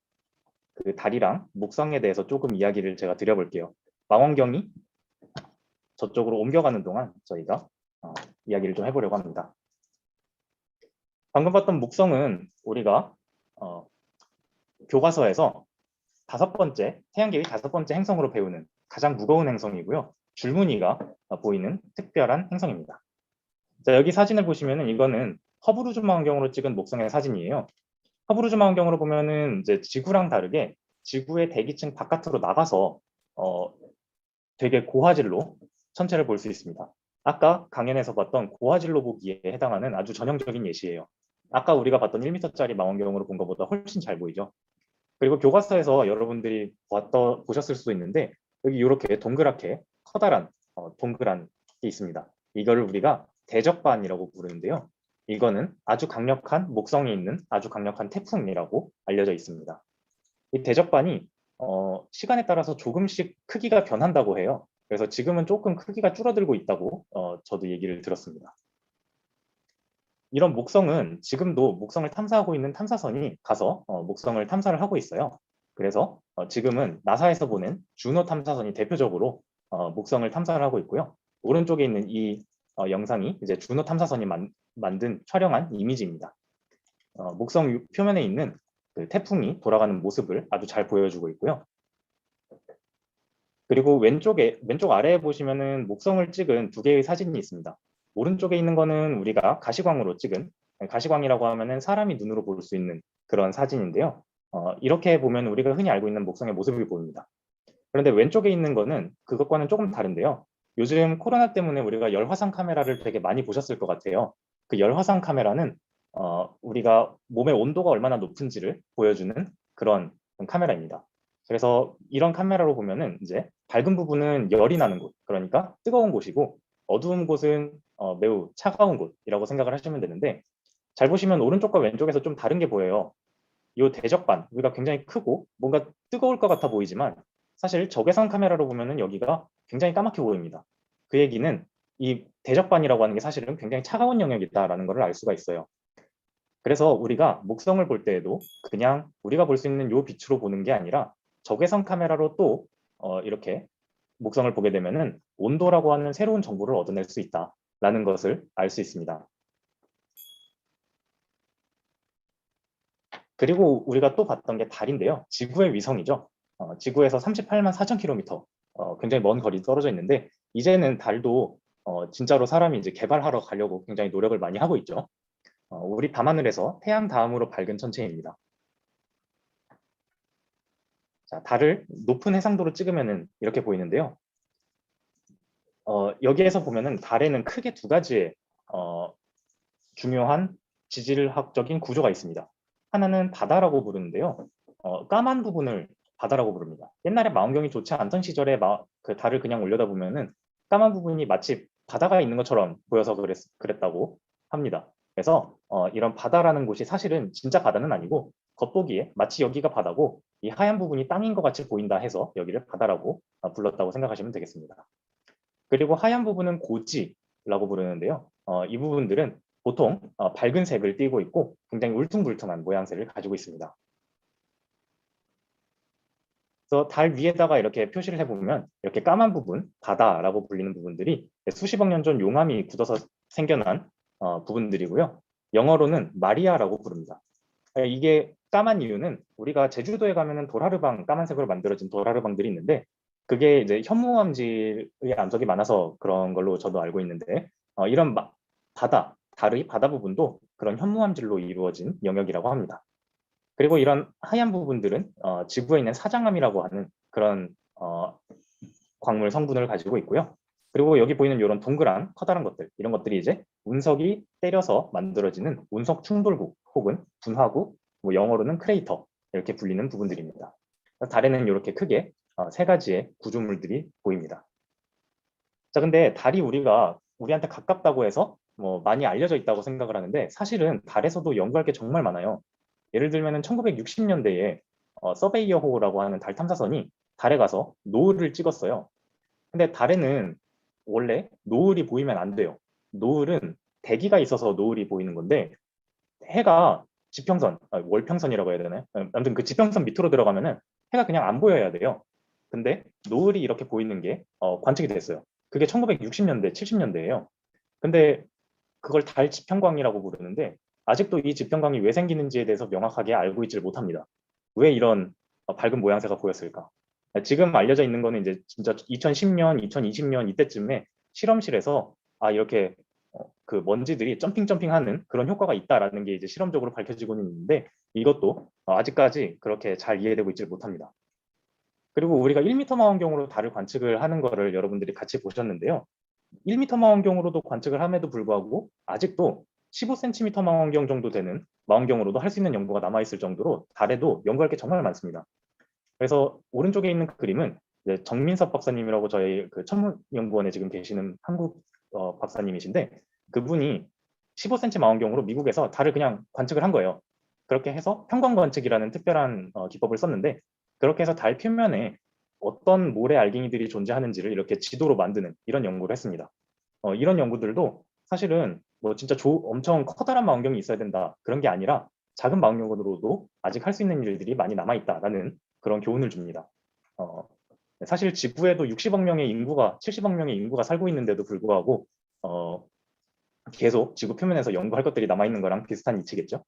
그 달이랑 목성에 대해서 조금 이야기를 제가 드려볼게요. 망원경이 저쪽으로 옮겨가는 동안 저희가 이야기를 좀 해보려고 합니다. 방금 봤던 목성은 우리가 교과서에서 태양계의 5번째 행성으로 배우는 가장 무거운 행성이고요. 줄무늬가 보이는 특별한 행성입니다. 자, 여기 사진을 보시면은 이거는 허블 우주 망원경으로 찍은 목성의 사진이에요. 허블 우주 망원경으로 보면은 이제 지구랑 다르게 지구의 대기층 바깥으로 나가서 되게 고화질로 천체를 볼 수 있습니다. 아까 강연에서 봤던 고화질로 보기에 해당하는 아주 전형적인 예시예요. 아까 우리가 봤던 1m짜리 망원경으로 본 것보다 훨씬 잘 보이죠. 그리고 교과서에서 여러분들이 보셨을 수도 있는데 여기 이렇게 동그랗게 커다란 동그란 게 있습니다. 이거를 우리가 대적반이라고 부르는데요. 이거는 아주 강력한 목성이 있는 아주 강력한 태풍이라고 알려져 있습니다. 이 대적반이 시간에 따라서 조금씩 크기가 변한다고 해요. 그래서 지금은 조금 크기가 줄어들고 있다고 저도 얘기를 들었습니다. 이런 목성은 지금도 목성을 탐사하고 있는 탐사선이 가서 목성을 탐사를 하고 있어요. 그래서 지금은 나사에서 보낸 주노 탐사선이 대표적으로 목성을 탐사를 하고 있고요. 오른쪽에 있는 이 영상이 이제 주노 탐사선이 만든 촬영한 이미지입니다. 목성 표면에 있는 그 태풍이 돌아가는 모습을 아주 잘 보여주고 있고요. 그리고 왼쪽 아래에 보시면은 목성을 찍은 2개의 사진이 있습니다. 오른쪽에 있는 거는 우리가 가시광으로 찍은, 가시광이라고 하면은 사람이 눈으로 볼 수 있는 그런 사진인데요. 이렇게 보면 우리가 흔히 알고 있는 목성의 모습이 보입니다. 그런데 왼쪽에 있는 거는 그것과는 조금 다른데요. 요즘 코로나 때문에 우리가 열화상 카메라를 되게 많이 보셨을 것 같아요. 그 열화상 카메라는 우리가 몸의 온도가 얼마나 높은지를 보여주는 그런 카메라입니다. 그래서 이런 카메라로 보면은 이제 밝은 부분은 열이 나는 곳, 그러니까 뜨거운 곳이고 어두운 곳은 매우 차가운 곳이라고 생각을 하시면 되는데, 잘 보시면 오른쪽과 왼쪽에서 좀 다른 게 보여요. 이 대적반, 우리가 굉장히 크고 뭔가 뜨거울 것 같아 보이지만 사실 적외선 카메라로 보면은 여기가 굉장히 까맣게 보입니다. 그 얘기는 이 대적반이라고 하는 게 사실은 굉장히 차가운 영역이다라는 것을 알 수가 있어요. 그래서 우리가 목성을 볼 때에도 그냥 우리가 볼 수 있는 이 빛으로 보는 게 아니라 적외선 카메라로 또 이렇게 목성을 보게 되면은 온도라고 하는 새로운 정보를 얻어낼 수 있다라는 것을 알 수 있습니다. 그리고 우리가 또 봤던 게 달인데요. 지구의 위성이죠. 지구에서 38만 4천 킬로미터, 굉장히 먼 거리 떨어져 있는데 이제는 달도 진짜로 사람이 이제 개발하러 가려고 굉장히 노력을 많이 하고 있죠. 우리 밤하늘에서 태양 다음으로 밝은 천체입니다. 자, 달을 높은 해상도로 찍으면은 이렇게 보이는데요. 여기에서 보면은 달에는 크게 2가지의 중요한 지질학적인 구조가 있습니다. 하나는 바다라고 부르는데요. 까만 부분을 바다라고 부릅니다. 옛날에 망원경이 좋지 않던 시절에 그 달을 그냥 올려다보면은 까만 부분이 마치 바다가 있는 것처럼 보여서 그랬다고 합니다. 그래서 이런 바다라는 곳이 사실은 진짜 바다는 아니고 겉보기에 마치 여기가 바다고 이 하얀 부분이 땅인 것 같이 보인다 해서 여기를 바다라고 불렀다고 생각하시면 되겠습니다. 그리고 하얀 부분은 고지라고 부르는데요. 이 부분들은 보통 밝은 색을 띠고 있고 굉장히 울퉁불퉁한 모양새를 가지고 있습니다. 그래서 달 위에다가 이렇게 표시를 해보면 이렇게 까만 부분, 바다라고 불리는 부분들이 수십억 년 전 용암이 굳어서 생겨난 부분들이고요. 영어로는 마리아라고 부릅니다. 이게 까만 이유는 우리가 제주도에 가면은 도라르방, 까만색으로 만들어진 도라르방들이 있는데 그게 이제 현무암질의 암석이 많아서 그런 걸로 저도 알고 있는데 이런 달의 바다 부분도 그런 현무암질로 이루어진 영역이라고 합니다. 그리고 이런 하얀 부분들은 지구에 있는 사장암이라고 하는 그런 광물 성분을 가지고 있고요. 그리고 여기 보이는 이런 동그란 커다란 것들, 이런 것들이 이제 운석이 때려서 만들어지는 운석 충돌국 혹은 분화구, 뭐 영어로는 크레이터 이렇게 불리는 부분들입니다. 달에는 이렇게 크게 3가지의 구조물들이 보입니다. 자, 근데 달이 우리한테 가깝다고 해서 뭐 많이 알려져 있다고 생각을 하는데 사실은 달에서도 연구할 게 정말 많아요. 예를 들면 1960년대에 서베이어 호라고 하는 달 탐사선이 달에 가서 노을을 찍었어요. 근데 달에는 원래 노을이 보이면 안 돼요. 노을은 대기가 있어서 노을이 보이는 건데 해가 지평선, 월평선이라고 해야 되나요? 아무튼 그 지평선 밑으로 들어가면은 해가 그냥 안 보여야 돼요. 근데 노을이 이렇게 보이는 게 관측이 됐어요. 그게 1960년대, 70년대예요. 근데 그걸 달 지평광이라고 부르는데 아직도 이 지평광이 왜 생기는지에 대해서 명확하게 알고 있지를 못합니다. 왜 이런 밝은 모양새가 보였을까? 지금 알려져 있는 거는 이제 진짜 2010년, 2020년 이때쯤에 실험실에서 이렇게 그 먼지들이 점핑하는 그런 효과가 있다라는 게 이제 실험적으로 밝혀지고는 있는데 이것도 아직까지 그렇게 잘 이해되고 있지 못합니다. 그리고 우리가 1m 망원경으로 달을 관측을 하는 거를 여러분들이 같이 보셨는데요. 1m 망원경으로도 관측을 함에도 불구하고 아직도 15cm 망원경 정도 되는 망원경으로도 할 수 있는 연구가 남아있을 정도로 달에도 연구할 게 정말 많습니다. 그래서 오른쪽에 있는 그림은 이제 정민섭 박사님이라고 저희 그 천문연구원에 지금 계시는 한국 박사님이신데 그분이 15cm 망원경으로 미국에서 달을 그냥 관측을 한 거예요. 그렇게 해서 평광 관측이라는 특별한 기법을 썼는데 그렇게 해서 달 표면에 어떤 모래 알갱이들이 존재하는지를 이렇게 지도로 만드는 이런 연구를 했습니다. 이런 연구들도 사실은 뭐 진짜 엄청 커다란 망원경이 있어야 된다 그런 게 아니라 작은 망원경으로도 아직 할 수 있는 일들이 많이 남아있다라는 그런 교훈을 줍니다. 사실 지구에도 60억 명의 인구가 70억 명의 인구가 살고 있는데도 불구하고 계속 지구 표면에서 연구할 것들이 남아있는 거랑 비슷한 이치겠죠.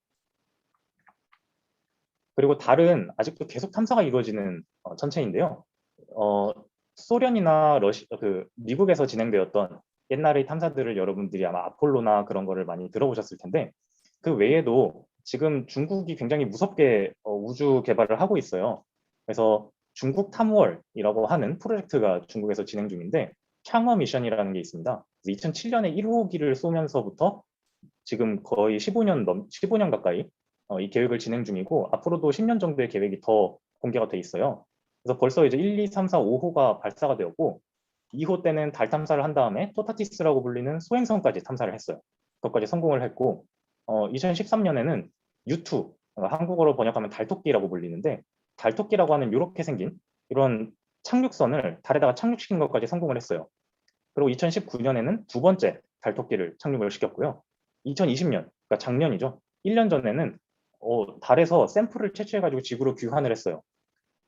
그리고 달은 아직도 계속 탐사가 이루어지는 천체인데요. 소련이나 미국에서 진행되었던 옛날의 탐사들을 여러분들이 아마 아폴로나 그런 거를 많이 들어보셨을 텐데 그 외에도 지금 중국이 굉장히 무섭게 우주 개발을 하고 있어요. 그래서 중국 탐월이라고 하는 프로젝트가 중국에서 진행 중인데 창어 미션이라는 게 있습니다. 2007년에 1호기를 쏘면서부터 지금 거의 15년 가까이 이 계획을 진행 중이고 앞으로도 10년 정도의 계획이 더 공개가 돼 있어요. 그래서 벌써 이제 1, 2, 3, 4, 5호가 발사가 되었고 2호 때는 달 탐사를 한 다음에 토타티스라고 불리는 소행성까지 탐사를 했어요. 그것까지 성공을 했고 2013년에는 U2, 한국어로 번역하면 달토끼라고 불리는데 달토끼라고 하는 이렇게 생긴 이런 착륙선을 달에다가 착륙시킨 것까지 성공을 했어요. 그리고 2019년에는 두 번째 달토끼를 착륙을 시켰고요. 2020년, 그러니까 작년이죠. 1년 전에는 달에서 샘플을 채취해가지고 지구로 귀환을 했어요.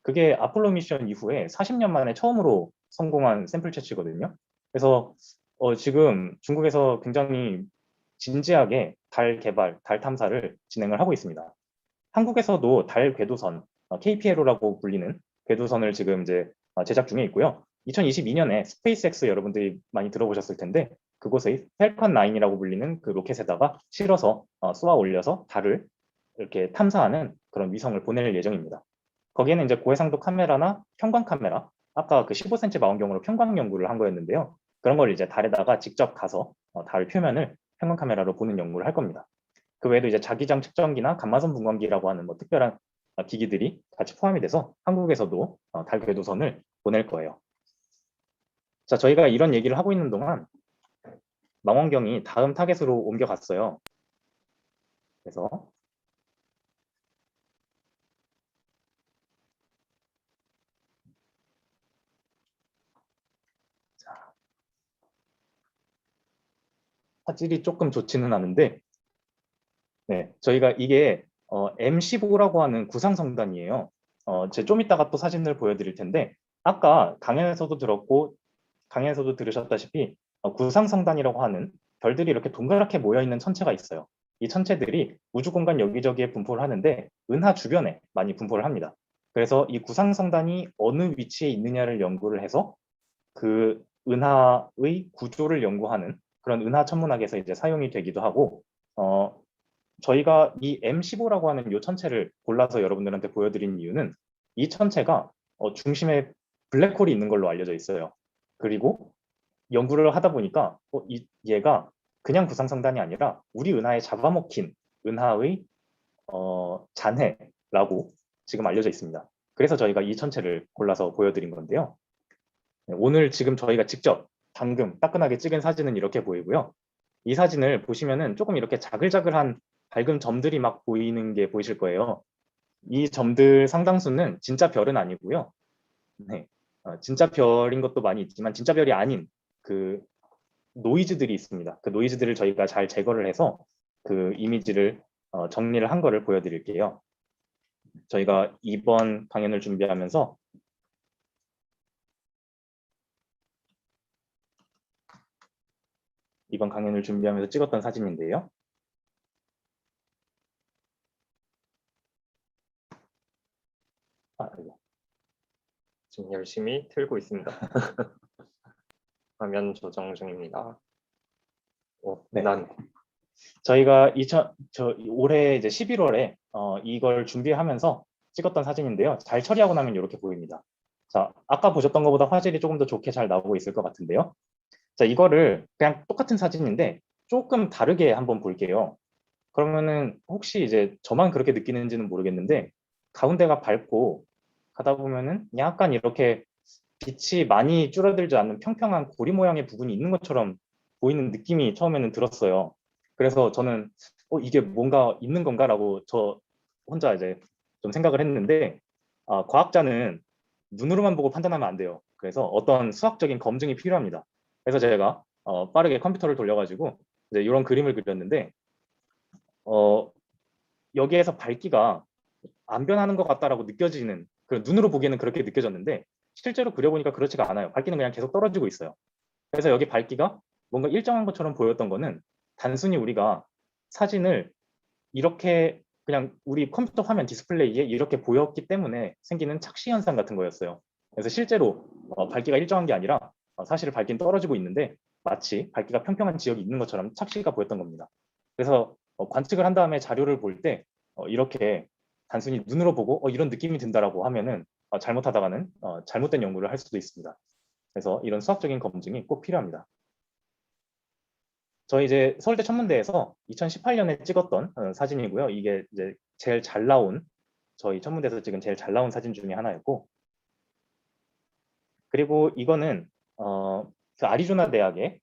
그게 아폴로 미션 이후에 40년 만에 처음으로 성공한 샘플 채취거든요. 그래서 지금 중국에서 굉장히 진지하게 달 개발, 달 탐사를 진행을 하고 있습니다. 한국에서도 달 궤도선, KPLO라고 불리는 궤도선을 지금 이제 제작 중에 있고요. 2022년에 스페이스X 여러분들이 많이 들어보셨을 텐데 그곳의 펠컨 9이라고 불리는 그 로켓에다가 실어서 쏘아 올려서 달을 이렇게 탐사하는 그런 위성을 보낼 예정입니다. 거기에는 이제 고해상도 카메라나 평광 카메라, 아까 그 15cm 망원경으로 평광 연구를 한 거였는데요. 그런 걸 이제 달에다가 직접 가서 달 표면을 평광 카메라로 보는 연구를 할 겁니다. 그 외에도 이제 자기장 측정기나 감마선 분광기라고 하는 뭐 특별한 기기들이 같이 포함이 돼서 한국에서도 달 궤도선을 보낼 거예요. 자, 저희가 이런 얘기를 하고 있는 동안 망원경이 다음 타겟으로 옮겨갔어요. 그래서 화질이 조금 좋지는 않은데 네, 저희가 이게 M15라고 하는 구상성단이에요. 좀 이따가 또 사진을 보여드릴 텐데 아까 강연에서도 들으셨다시피 구상성단이라고 하는 별들이 이렇게 동그랗게 모여있는 천체가 있어요. 이 천체들이 우주 공간 여기저기에 분포를 하는데 은하 주변에 많이 분포를 합니다. 그래서 이 구상성단이 어느 위치에 있느냐를 연구를 해서 그 은하의 구조를 연구하는 그런 은하 천문학에서 이제 사용이 되기도 하고 저희가 이 M15라고 하는 이 천체를 골라서 여러분들한테 보여드린 이유는 이 천체가 중심에 블랙홀이 있는 걸로 알려져 있어요. 그리고 연구를 하다 보니까 얘가 그냥 구상성단이 아니라 우리 은하에 잡아먹힌 은하의 잔해라고 지금 알려져 있습니다. 그래서 저희가 이 천체를 골라서 보여드린 건데요. 오늘 지금 저희가 직접 방금 따끈하게 찍은 사진은 이렇게 보이고요. 이 사진을 보시면은 조금 이렇게 자글자글한 밝은 점들이 막 보이는 게 보이실 거예요. 이 점들 상당수는 진짜 별은 아니고요. 네, 진짜 별인 것도 많이 있지만 진짜 별이 아닌 그 노이즈들이 있습니다. 그 노이즈들을 저희가 잘 제거를 해서 그 이미지를 정리를 한 거를 보여드릴게요. 저희가 이번 강연을 준비하면서 찍었던 사진인데요. 지금 열심히 틀고 있습니다. 화면 조정 중입니다. 네. 난 저희가 올해 이제 11월에 이걸 준비하면서 찍었던 사진인데요. 잘 처리하고 나면 이렇게 보입니다. 자, 아까 보셨던 것보다 화질이 조금 더 좋게 잘 나오고 있을 것 같은데요. 자, 이거를 그냥 똑같은 사진인데 조금 다르게 한번 볼게요. 그러면은 혹시 이제 저만 그렇게 느끼는지는 모르겠는데 가운데가 밝고 가다 보면은 약간 이렇게 빛이 많이 줄어들지 않는 평평한 고리 모양의 부분이 있는 것처럼 보이는 느낌이 처음에는 들었어요. 그래서 저는 이게 뭔가 있는 건가라고 저 혼자 이제 좀 생각을 했는데 과학자는 눈으로만 보고 판단하면 안 돼요. 그래서 어떤 수학적인 검증이 필요합니다. 그래서 제가 빠르게 컴퓨터를 돌려가지고 이제 이런 그림을 그렸는데 여기에서 밝기가 안 변하는 것 같다라고 느껴지는 눈으로 보기에는 그렇게 느껴졌는데 실제로 그려보니까 그렇지가 않아요. 밝기는 그냥 계속 떨어지고 있어요. 그래서 여기 밝기가 뭔가 일정한 것처럼 보였던 거는 단순히 우리가 사진을 이렇게 그냥 우리 컴퓨터 화면 디스플레이에 이렇게 보였기 때문에 생기는 착시 현상 같은 거였어요. 그래서 실제로 밝기가 일정한 게 아니라 사실 밝기는 떨어지고 있는데 마치 밝기가 평평한 지역이 있는 것처럼 착시가 보였던 겁니다. 그래서 관측을 한 다음에 자료를 볼 때 이렇게 단순히 눈으로 보고 이런 느낌이 든다라고 하면은 잘못하다가는 잘못된 연구를 할 수도 있습니다. 그래서 이런 수학적인 검증이 꼭 필요합니다. 저희 이제 서울대 천문대에서 2018년에 찍었던 사진이고요. 이게 이제 제일 잘 나온 저희 천문대에서 찍은 제일 잘 나온 사진 중에 하나였고, 그리고 이거는 그 아리조나 대학의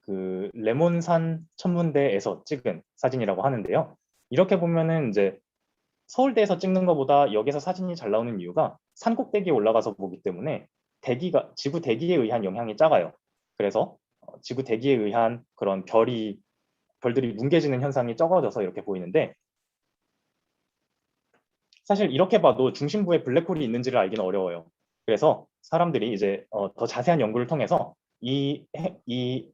그 레몬산 천문대에서 찍은 사진이라고 하는데요. 이렇게 보면은 이제 서울대에서 찍는 것보다 여기서 사진이 잘 나오는 이유가 산 꼭대기에 올라가서 보기 때문에 지구 대기에 의한 영향이 작아요. 그래서 지구 대기에 의한 그런 별들이 뭉개지는 현상이 적어져서 이렇게 보이는데, 사실 이렇게 봐도 중심부에 블랙홀이 있는지를 알기는 어려워요. 그래서 사람들이 이제 더 자세한 연구를 통해서 이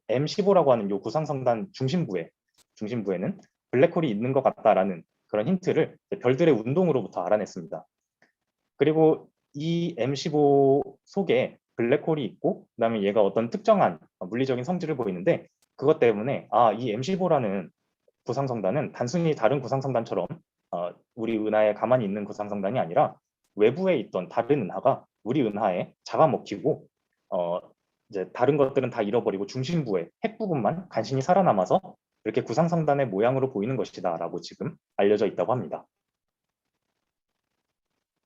M15라고 하는 이 구상성단 중심부에는 블랙홀이 있는 것 같다라는 그런 힌트를 별들의 운동으로부터 알아냈습니다. 그리고 이 M15 속에 블랙홀이 있고 그다음에 얘가 어떤 특정한 물리적인 성질을 보이는데, 그것 때문에 이 M15라는 구상성단은 단순히 다른 구상성단처럼 우리 은하에 가만히 있는 구상성단이 아니라 외부에 있던 다른 은하가 우리 은하에 잡아먹히고 이제 다른 것들은 다 잃어버리고 중심부에 핵 부분만 간신히 살아남아서 이렇게 구상성단의 모양으로 보이는 것이다 라고 지금 알려져 있다고 합니다.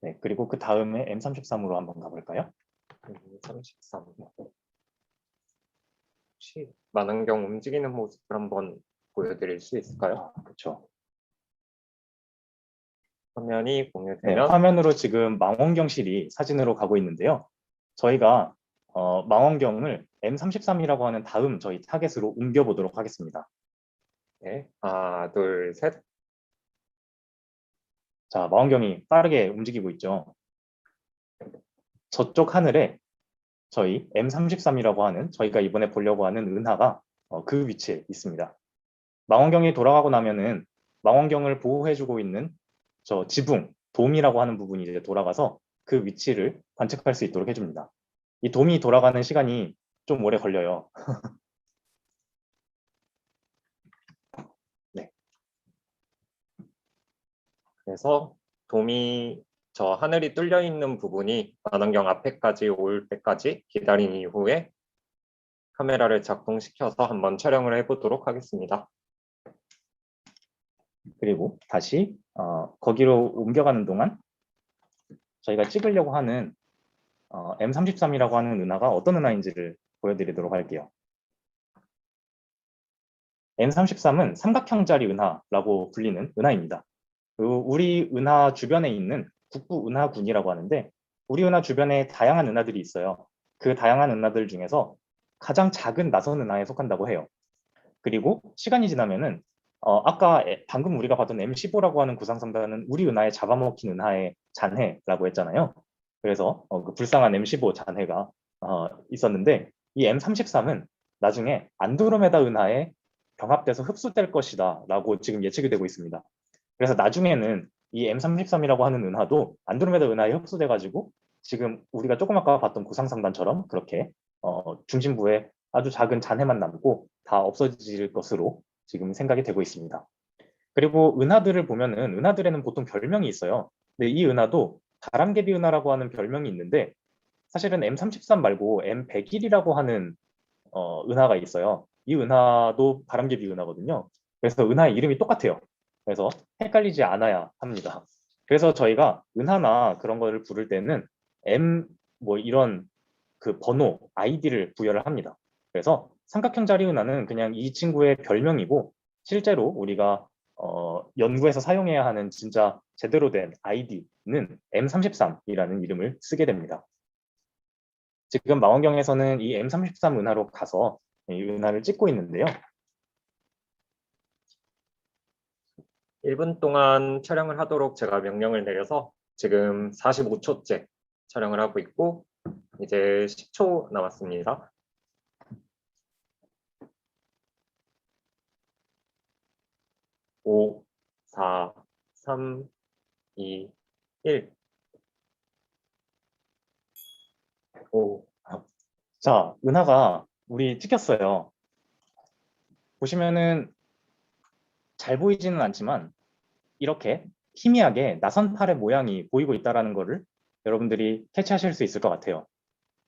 네, 그리고 그 다음에 M33으로 한번 가볼까요? M33. 혹시 만원경 움직이는 모습을 한번 보여드릴 수 있을까요? 그렇죠. 화면이 공유되면 네, 화면으로 지금 망원경실이 사진으로 가고 있는데요. 저희가 망원경을 M33이라고 하는 다음 저희 타겟으로 옮겨보도록 하겠습니다. 네, 하나, 둘, 셋. 자, 망원경이 빠르게 움직이고 있죠. 저쪽 하늘에 저희 M33이라고 하는 저희가 이번에 보려고 하는 은하가 그 위치에 있습니다. 망원경이 돌아가고 나면은 망원경을 보호해주고 있는 저 지붕, 돔이라고 하는 부분이 이제 돌아가서 그 위치를 관측할 수 있도록 해줍니다. 이 돔이 돌아가는 시간이 좀 오래 걸려요. 네. 그래서 돔이 저 하늘이 뚫려 있는 부분이 만원경 앞에까지 올 때까지 기다린 이후에 카메라를 작동시켜서 한번 촬영을 해보도록 하겠습니다. 그리고 다시 거기로 옮겨가는 동안 저희가 찍으려고 하는 M33이라고 하는 은하가 어떤 은하인지를 보여드리도록 할게요. M33은 삼각형자리 은하라고 불리는 은하입니다. 우리 은하 주변에 있는 북부 은하군이라고 하는데, 우리 은하 주변에 다양한 은하들이 있어요. 그 다양한 은하들 중에서 가장 작은 나선 은하에 속한다고 해요. 그리고 시간이 지나면은 아까 방금 우리가 봤던 M15라고 하는 구상성단은 우리 은하에 잡아먹힌 은하의 잔해라고 했잖아요. 그래서 그 불쌍한 M15 잔해가 있었는데 이 M33은 나중에 안드로메다 은하에 병합돼서 흡수될 것이다 라고 지금 예측이 되고 있습니다. 그래서 나중에는 이 M33이라고 하는 은하도 안드로메다 은하에 흡수돼 가지고 지금 우리가 조금 아까 봤던 구상성단처럼 그렇게 중심부에 아주 작은 잔해만 남고 다 없어질 것으로 지금 생각이 되고 있습니다. 그리고 은하들을 보면은 은하들에는 보통 별명이 있어요. 근데 이 은하도 바람개비 은하라고 하는 별명이 있는데 사실은 M33 말고 M101이라고 하는 은하가 있어요. 이 은하도 바람개비 은하거든요. 그래서 은하의 이름이 똑같아요. 그래서 헷갈리지 않아야 합니다. 그래서 저희가 은하나 그런 거를 부를 때는 M 뭐 이런 그 번호, 아이디를 부여를 합니다. 그래서 삼각형 자리 은하는 그냥 이 친구의 별명이고 실제로 우리가 연구에서 사용해야 하는 진짜 제대로 된 아이디는 M33이라는 이름을 쓰게 됩니다. 지금 망원경에서는 이 M33 은하로 가서 이 은하를 찍고 있는데요. 1분 동안 촬영을 하도록 제가 명령을 내려서 지금 45초째 촬영을 하고 있고 이제 10초 남았습니다. 5, 4, 3, 2, 1. 오. 자, 은하가 우리 찍혔어요. 보시면은 잘 보이지는 않지만 이렇게 희미하게 나선팔의 모양이 보이고 있다는 것을 여러분들이 캐치하실 수 있을 것 같아요.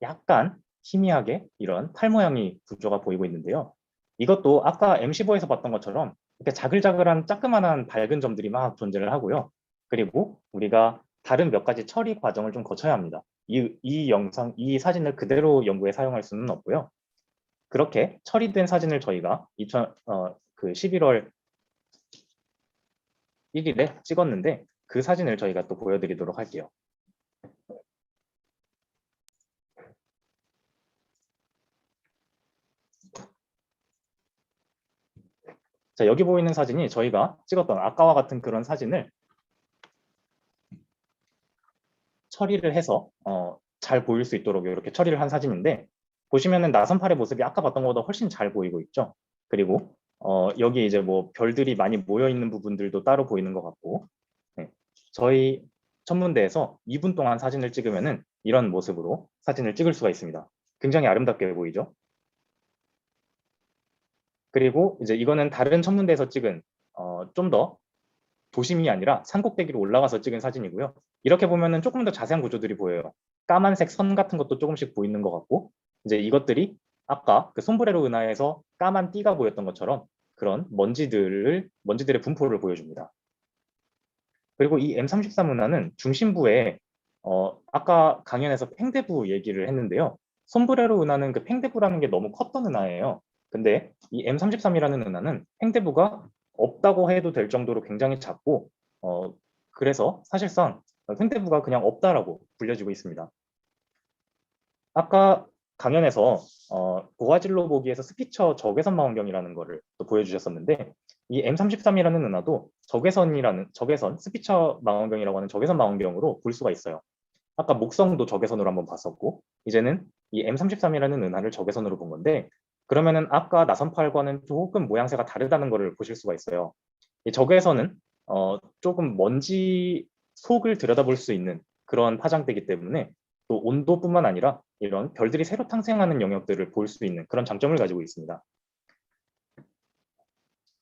약간 희미하게 이런 팔 모양이 구조가 보이고 있는데요. 이것도 아까 M15에서 봤던 것처럼 이렇게 자글자글한 자그마한 밝은 점들이 막 존재를 하고요. 그리고 우리가 다른 몇 가지 처리 과정을 좀 거쳐야 합니다. 이 사진을 그대로 연구에 사용할 수는 없고요. 그렇게 처리된 사진을 저희가 11월 1일에 찍었는데 그 사진을 저희가 또 보여드리도록 할게요. 자, 여기 보이는 사진이 저희가 찍었던 아까와 같은 그런 사진을 처리를 해서 잘 보일 수 있도록 이렇게 처리를 한 사진인데 보시면은 나선팔의 모습이 아까 봤던 것보다 훨씬 잘 보이고 있죠. 그리고 여기 이제 뭐 별들이 많이 모여 있는 부분들도 따로 보이는 것 같고 네. 저희 천문대에서 2분 동안 사진을 찍으면은 이런 모습으로 사진을 찍을 수가 있습니다. 굉장히 아름답게 보이죠. 그리고 이제 이거는 다른 천문대에서 찍은 좀 더 도심이 아니라 산꼭대기로 올라가서 찍은 사진이고요. 이렇게 보면은 조금 더 자세한 구조들이 보여요. 까만색 선 같은 것도 조금씩 보이는 것 같고 이제 이것들이 아까 그 솜브레로 은하에서 까만 띠가 보였던 것처럼 그런 먼지들의 분포를 보여줍니다. 그리고 이 M33 은하는 중심부에 아까 강연에서 팽대부 얘기를 했는데요. 솜브레로 은하는 그 팽대부라는 게 너무 컸던 은하예요. 근데 이 M33이라는 은하는 팽대부가 없다고 해도 될 정도로 굉장히 작고 그래서 사실상 팽대부가 그냥 없다라고 불려지고 있습니다. 아까 강연에서 고화질로 보기에서 스피처 적외선 망원경이라는 거를 또 보여주셨었는데 이 M33이라는 은하도 적외선 스피처 망원경이라고 하는 적외선 망원경으로 볼 수가 있어요. 아까 목성도 적외선으로 한번 봤었고 이제는 이 M33이라는 은하를 적외선으로 본 건데 그러면은 아까 나선팔과는 조금 모양새가 다르다는 것을 보실 수가 있어요. 이 적외선은 조금 먼지 속을 들여다볼 수 있는 그런 파장대이기 때문에 또 온도뿐만 아니라 이런 별들이 새로 탄생하는 영역들을 볼 수 있는 그런 장점을 가지고 있습니다.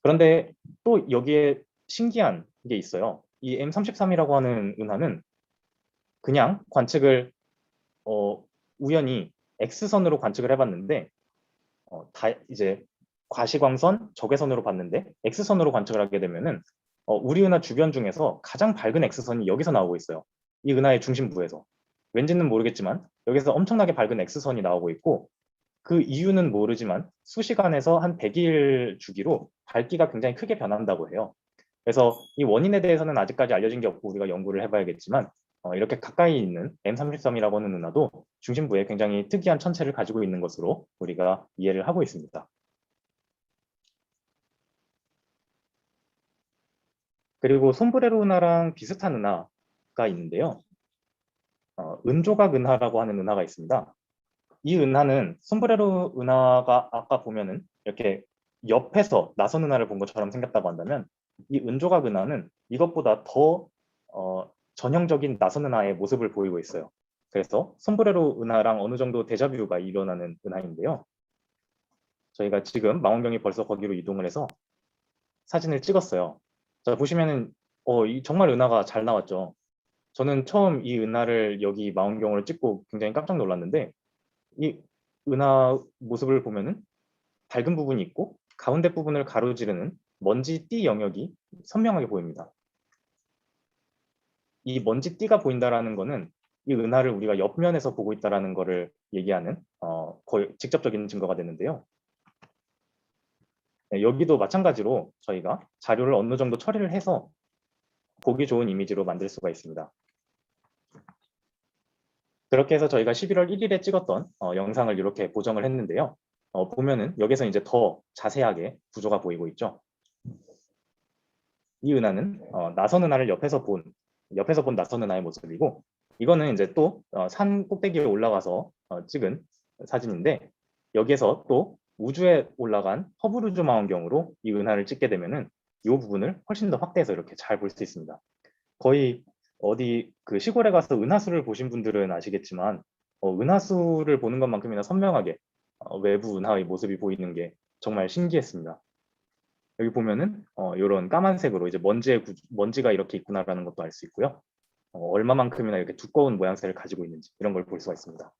그런데 또 여기에 신기한 게 있어요. 이 M33이라고 하는 은하는 그냥 관측을 우연히 X선으로 관측을 해봤는데 이제 과시광선, 적외선으로 봤는데 X선으로 관측을 하게 되면은 우리 은하 주변 중에서 가장 밝은 X선이 여기서 나오고 있어요. 이 은하의 중심부에서. 왠지는 모르겠지만 여기서 엄청나게 밝은 X선이 나오고 있고 그 이유는 모르지만 수시간에서 한 100일 주기로 밝기가 굉장히 크게 변한다고 해요. 그래서 이 원인에 대해서는 아직까지 알려진 게 없고 우리가 연구를 해봐야겠지만 이렇게 가까이 있는 M33이라고 하는 은하도 중심부에 굉장히 특이한 천체를 가지고 있는 것으로 우리가 이해를 하고 있습니다. 그리고 솜브레로 은하랑 비슷한 은하가 있는데요. 은조각 은하라고 하는 은하가 있습니다. 이 은하는 솜브레로 은하가 아까 보면은 이렇게 옆에서 나선 은하를 본 것처럼 생겼다고 한다면 이 은조각 은하는 이것보다 더 전형적인 나선 은하의 모습을 보이고 있어요. 그래서 솜브레로 은하랑 어느 정도 데자뷰가 일어나는 은하인데요. 저희가 지금 망원경이 벌써 거기로 이동을 해서 사진을 찍었어요. 자, 보시면은 정말 은하가 잘 나왔죠. 저는 처음 이 은하를 여기 망원경으로 찍고 굉장히 깜짝 놀랐는데 이 은하 모습을 보면은 밝은 부분이 있고 가운데 부분을 가로지르는 먼지띠 영역이 선명하게 보입니다. 이 먼지띠가 보인다라는 거는 이 은하를 우리가 옆면에서 보고 있다라는 거를 얘기하는 거의 직접적인 증거가 되는데요. 네, 여기도 마찬가지로 저희가 자료를 어느 정도 처리를 해서 보기 좋은 이미지로 만들 수가 있습니다. 그렇게 해서 저희가 11월 1일에 찍었던 영상을 이렇게 보정을 했는데요. 보면은 여기서 이제 더 자세하게 구조가 보이고 있죠. 이 은하는 나선 은하를 옆에서 본 나선 은하의 모습이고, 이거는 이제 또 산 꼭대기에 올라가서 찍은 사진인데, 여기에서 또 우주에 올라간 허블 우주 망원경으로 이 은하를 찍게 되면은 이 부분을 훨씬 더 확대해서 이렇게 잘 볼 수 있습니다. 거의 어디 그 시골에 가서 은하수를 보신 분들은 아시겠지만 은하수를 보는 것만큼이나 선명하게 외부 은하의 모습이 보이는 게 정말 신기했습니다. 여기 보면은 이런 까만색으로 이제 먼지가 이렇게 있구나라는 것도 알 수 있고요. 얼마만큼이나 이렇게 두꺼운 모양새를 가지고 있는지 이런 걸 볼 수가 있습니다.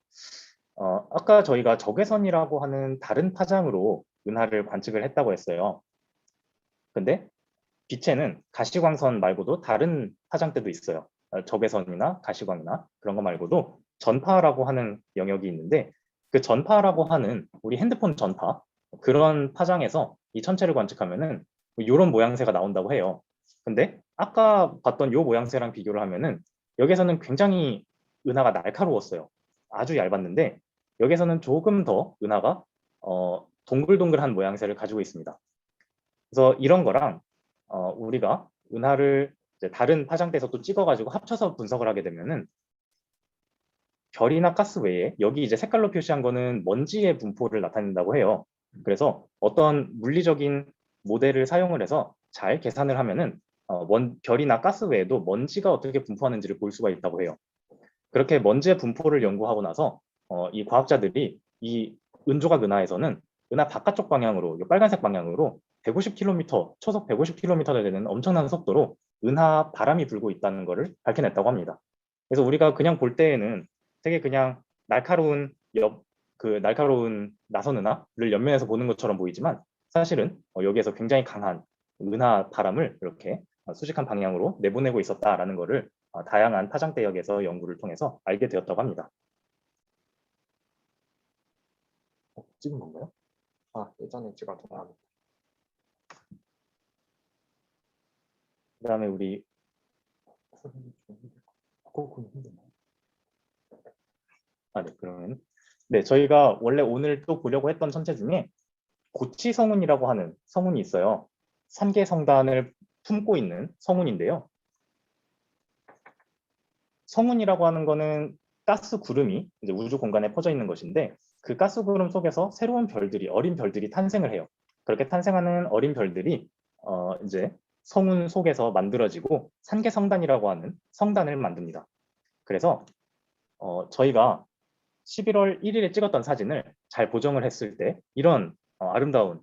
아까 저희가 적외선이라고 하는 다른 파장으로 은하를 관측을 했다고 했어요. 근데 빛에는 가시광선 말고도 다른 파장대도 있어요. 적외선이나 가시광이나 그런 거 말고도 전파라고 하는 영역이 있는데, 그 전파라고 하는 우리 핸드폰 전파, 그런 파장에서 이 천체를 관측하면은 이런 모양새가 나온다고 해요. 근데 아까 봤던 이 모양새랑 비교를 하면은 여기서는 굉장히 은하가 날카로웠어요. 아주 얇았는데 여기서는 조금 더 은하가 동글동글한 모양새를 가지고 있습니다. 그래서 이런 거랑 우리가 은하를 이제 다른 파장대에서 또 찍어가지고 합쳐서 분석을 하게 되면은 별이나 가스 외에 여기 이제 색깔로 표시한 거는 먼지의 분포를 나타낸다고 해요. 그래서 어떤 물리적인 모델을 사용을 해서 잘 계산을 하면은 별이나 가스 외에도 먼지가 어떻게 분포하는지를 볼 수가 있다고 해요. 그렇게 먼지의 분포를 연구하고 나서 이 과학자들이 이 은조각 은하에서는 은하 바깥쪽 방향으로, 이 빨간색 방향으로 150km, 초속 150km가 되는 엄청난 속도로 은하 바람이 불고 있다는 것을 밝혀냈다고 합니다. 그래서 우리가 그냥 볼 때에는 되게 그냥 날카로운 나선 은하를 옆면에서 보는 것처럼 보이지만 사실은 여기에서 굉장히 강한 은하 바람을 이렇게 수직한 방향으로 내보내고 있었다라는 것을 다양한 파장대역에서 연구를 통해서 알게 되었다고 합니다. 찍은 건가요? 예전에 찍어둔 그다음에 우리 네, 그러면 저희가 원래 오늘 또 보려고 했던 천체 중에 고치 성운이라고 하는 성운이 있어요. 산계 성단을 품고 있는 성운인데요. 성운이라고 하는 거는 가스 구름이 이제 우주 공간에 퍼져 있는 것인데, 그 가스 구름 속에서 새로운 별들이, 어린 별들이 탄생을 해요. 그렇게 탄생하는 어린 별들이 이제 성운 속에서 만들어지고 산계 성단이라고 하는 성단을 만듭니다. 그래서 저희가 11월 1일에 찍었던 사진을 잘 보정을 했을 때 이런 아름다운,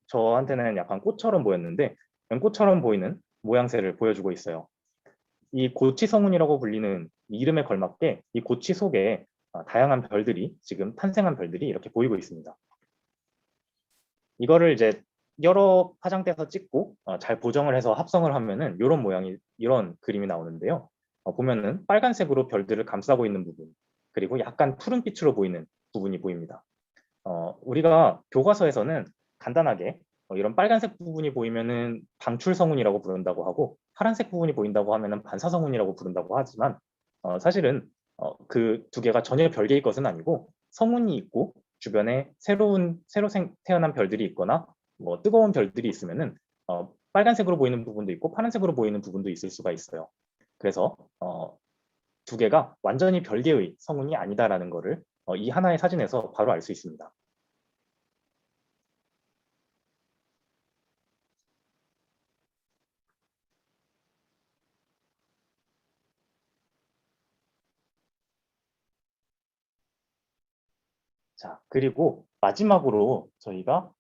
저한테는 약간 꽃처럼 보였는데 꽃처럼 보이는 모양새를 보여주고 있어요. 이 고치 성운이라고 불리는 이름에 걸맞게 이 고치 속에 다양한 별들이, 지금 탄생한 별들이 이렇게 보이고 있습니다. 이거를 이제 여러 파장대에서 찍고 잘 보정을 해서 합성을 하면은 이런 모양이, 이런 그림이 나오는데요. 보면은 빨간색으로 별들을 감싸고 있는 부분, 그리고 약간 푸른빛으로 보이는 부분이 보입니다. 우리가 교과서에서는 간단하게 이런 빨간색 부분이 보이면은 방출성운이라고 부른다고 하고, 파란색 부분이 보인다고 하면은 반사성운이라고 부른다고 하지만, 사실은 그 두 개가 전혀 별개의 것은 아니고 성운이 있고 주변에 새로 태어난 별들이 있거나 뭐 뜨거운 별들이 있으면은 빨간색으로 보이는 부분도 있고 파란색으로 보이는 부분도 있을 수가 있어요. 그래서 두 개가 완전히 별개의 성운이 아니다라는 것을 이 하나의 사진에서 바로 알 수 있습니다. 자, 그리고 마지막으로 저희가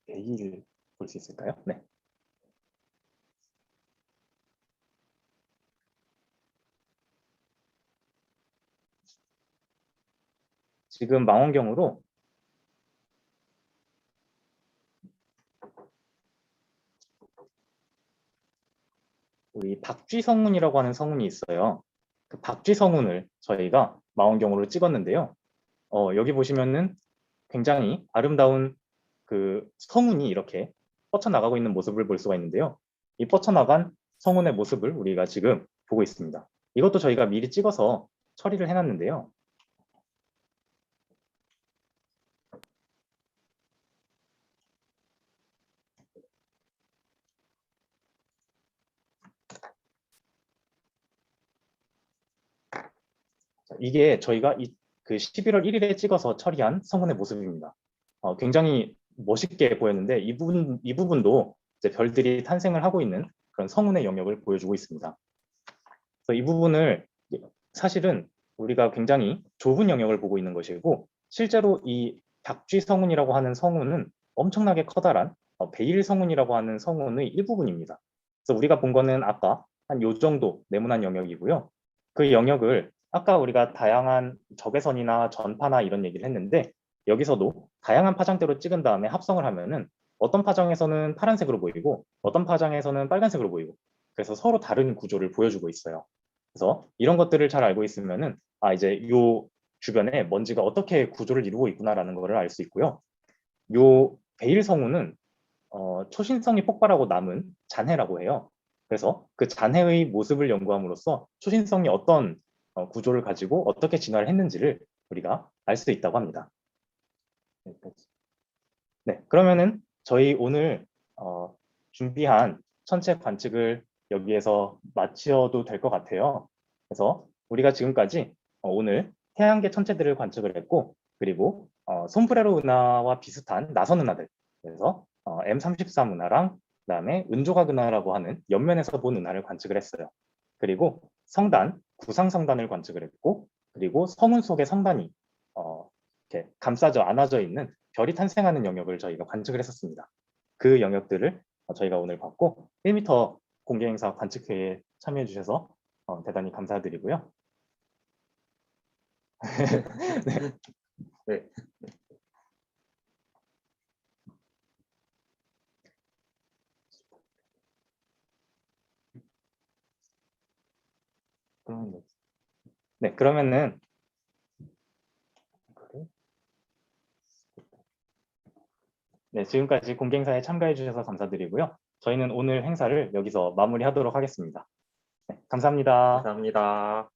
A를 볼 수 있을까요? 네. 지금 망원경으로 우리 박쥐 성운이라고 하는 성운이 있어요. 그 박쥐 성운을 저희가 망원경으로 찍었는데요. 여기 보시면은 굉장히 아름다운 그 성운이 이렇게 뻗쳐나가고 있는 모습을 볼 수가 있는데요. 이 뻗쳐나간 성운의 모습을 우리가 지금 보고 있습니다. 이것도 저희가 미리 찍어서 처리를 해놨는데요. 이게 저희가 그 11월 1일에 찍어서 처리한 성운의 모습입니다. 굉장히 멋있게 보였는데 이 부분도 이제 별들이 탄생을 하고 있는 그런 성운의 영역을 보여주고 있습니다. 그래서 이 부분을 사실은 우리가 굉장히 좁은 영역을 보고 있는 것이고 실제로 이 박쥐 성운이라고 하는 성운은 엄청나게 커다란 베일 성운이라고 하는 성운의 일부분입니다. 그래서 우리가 본 거는 아까 한 요 정도 네모난 영역이고요. 그 영역을 아까 우리가 다양한 적외선이나 전파나 이런 얘기를 했는데 여기서도 다양한 파장대로 찍은 다음에 합성을 하면은 어떤 파장에서는 파란색으로 보이고 어떤 파장에서는 빨간색으로 보이고 그래서 서로 다른 구조를 보여주고 있어요. 그래서 이런 것들을 잘 알고 있으면은 이제 요 주변에 먼지가 어떻게 구조를 이루고 있구나라는 것을 알 수 있고요. 요 베일 성운은 초신성이 폭발하고 남은 잔해라고 해요. 그래서 그 잔해의 모습을 연구함으로써 초신성이 어떤 구조를 가지고 어떻게 진화를 했는지를 우리가 알 수 있다고 합니다. 네, 그러면은 저희 오늘 준비한 천체 관측을 여기에서 마쳐도 될 것 같아요. 그래서 우리가 지금까지 오늘 태양계 천체들을 관측을 했고 그리고 솜브레로 은하와 비슷한 나선 은하들 그래서 M34 은하랑 그다음에 은조각 은하라고 하는 옆면에서 본 은하를 관측을 했어요. 그리고 성단, 구상성단을 관측을 했고 그리고 성운 속에 성단이 이렇게 감싸져 안아져 있는 별이 탄생하는 영역을 저희가 관측을 했었습니다. 그 영역들을 저희가 오늘 봤고 1m 공개행사 관측회에 참여해 주셔서 대단히 감사드리고요. 네. 네. 네, 그러면은 네, 지금까지 공개행사에 참가해 주셔서 감사드리고요. 저희는 오늘 행사를 여기서 마무리하도록 하겠습니다. 네, 감사합니다. 감사합니다.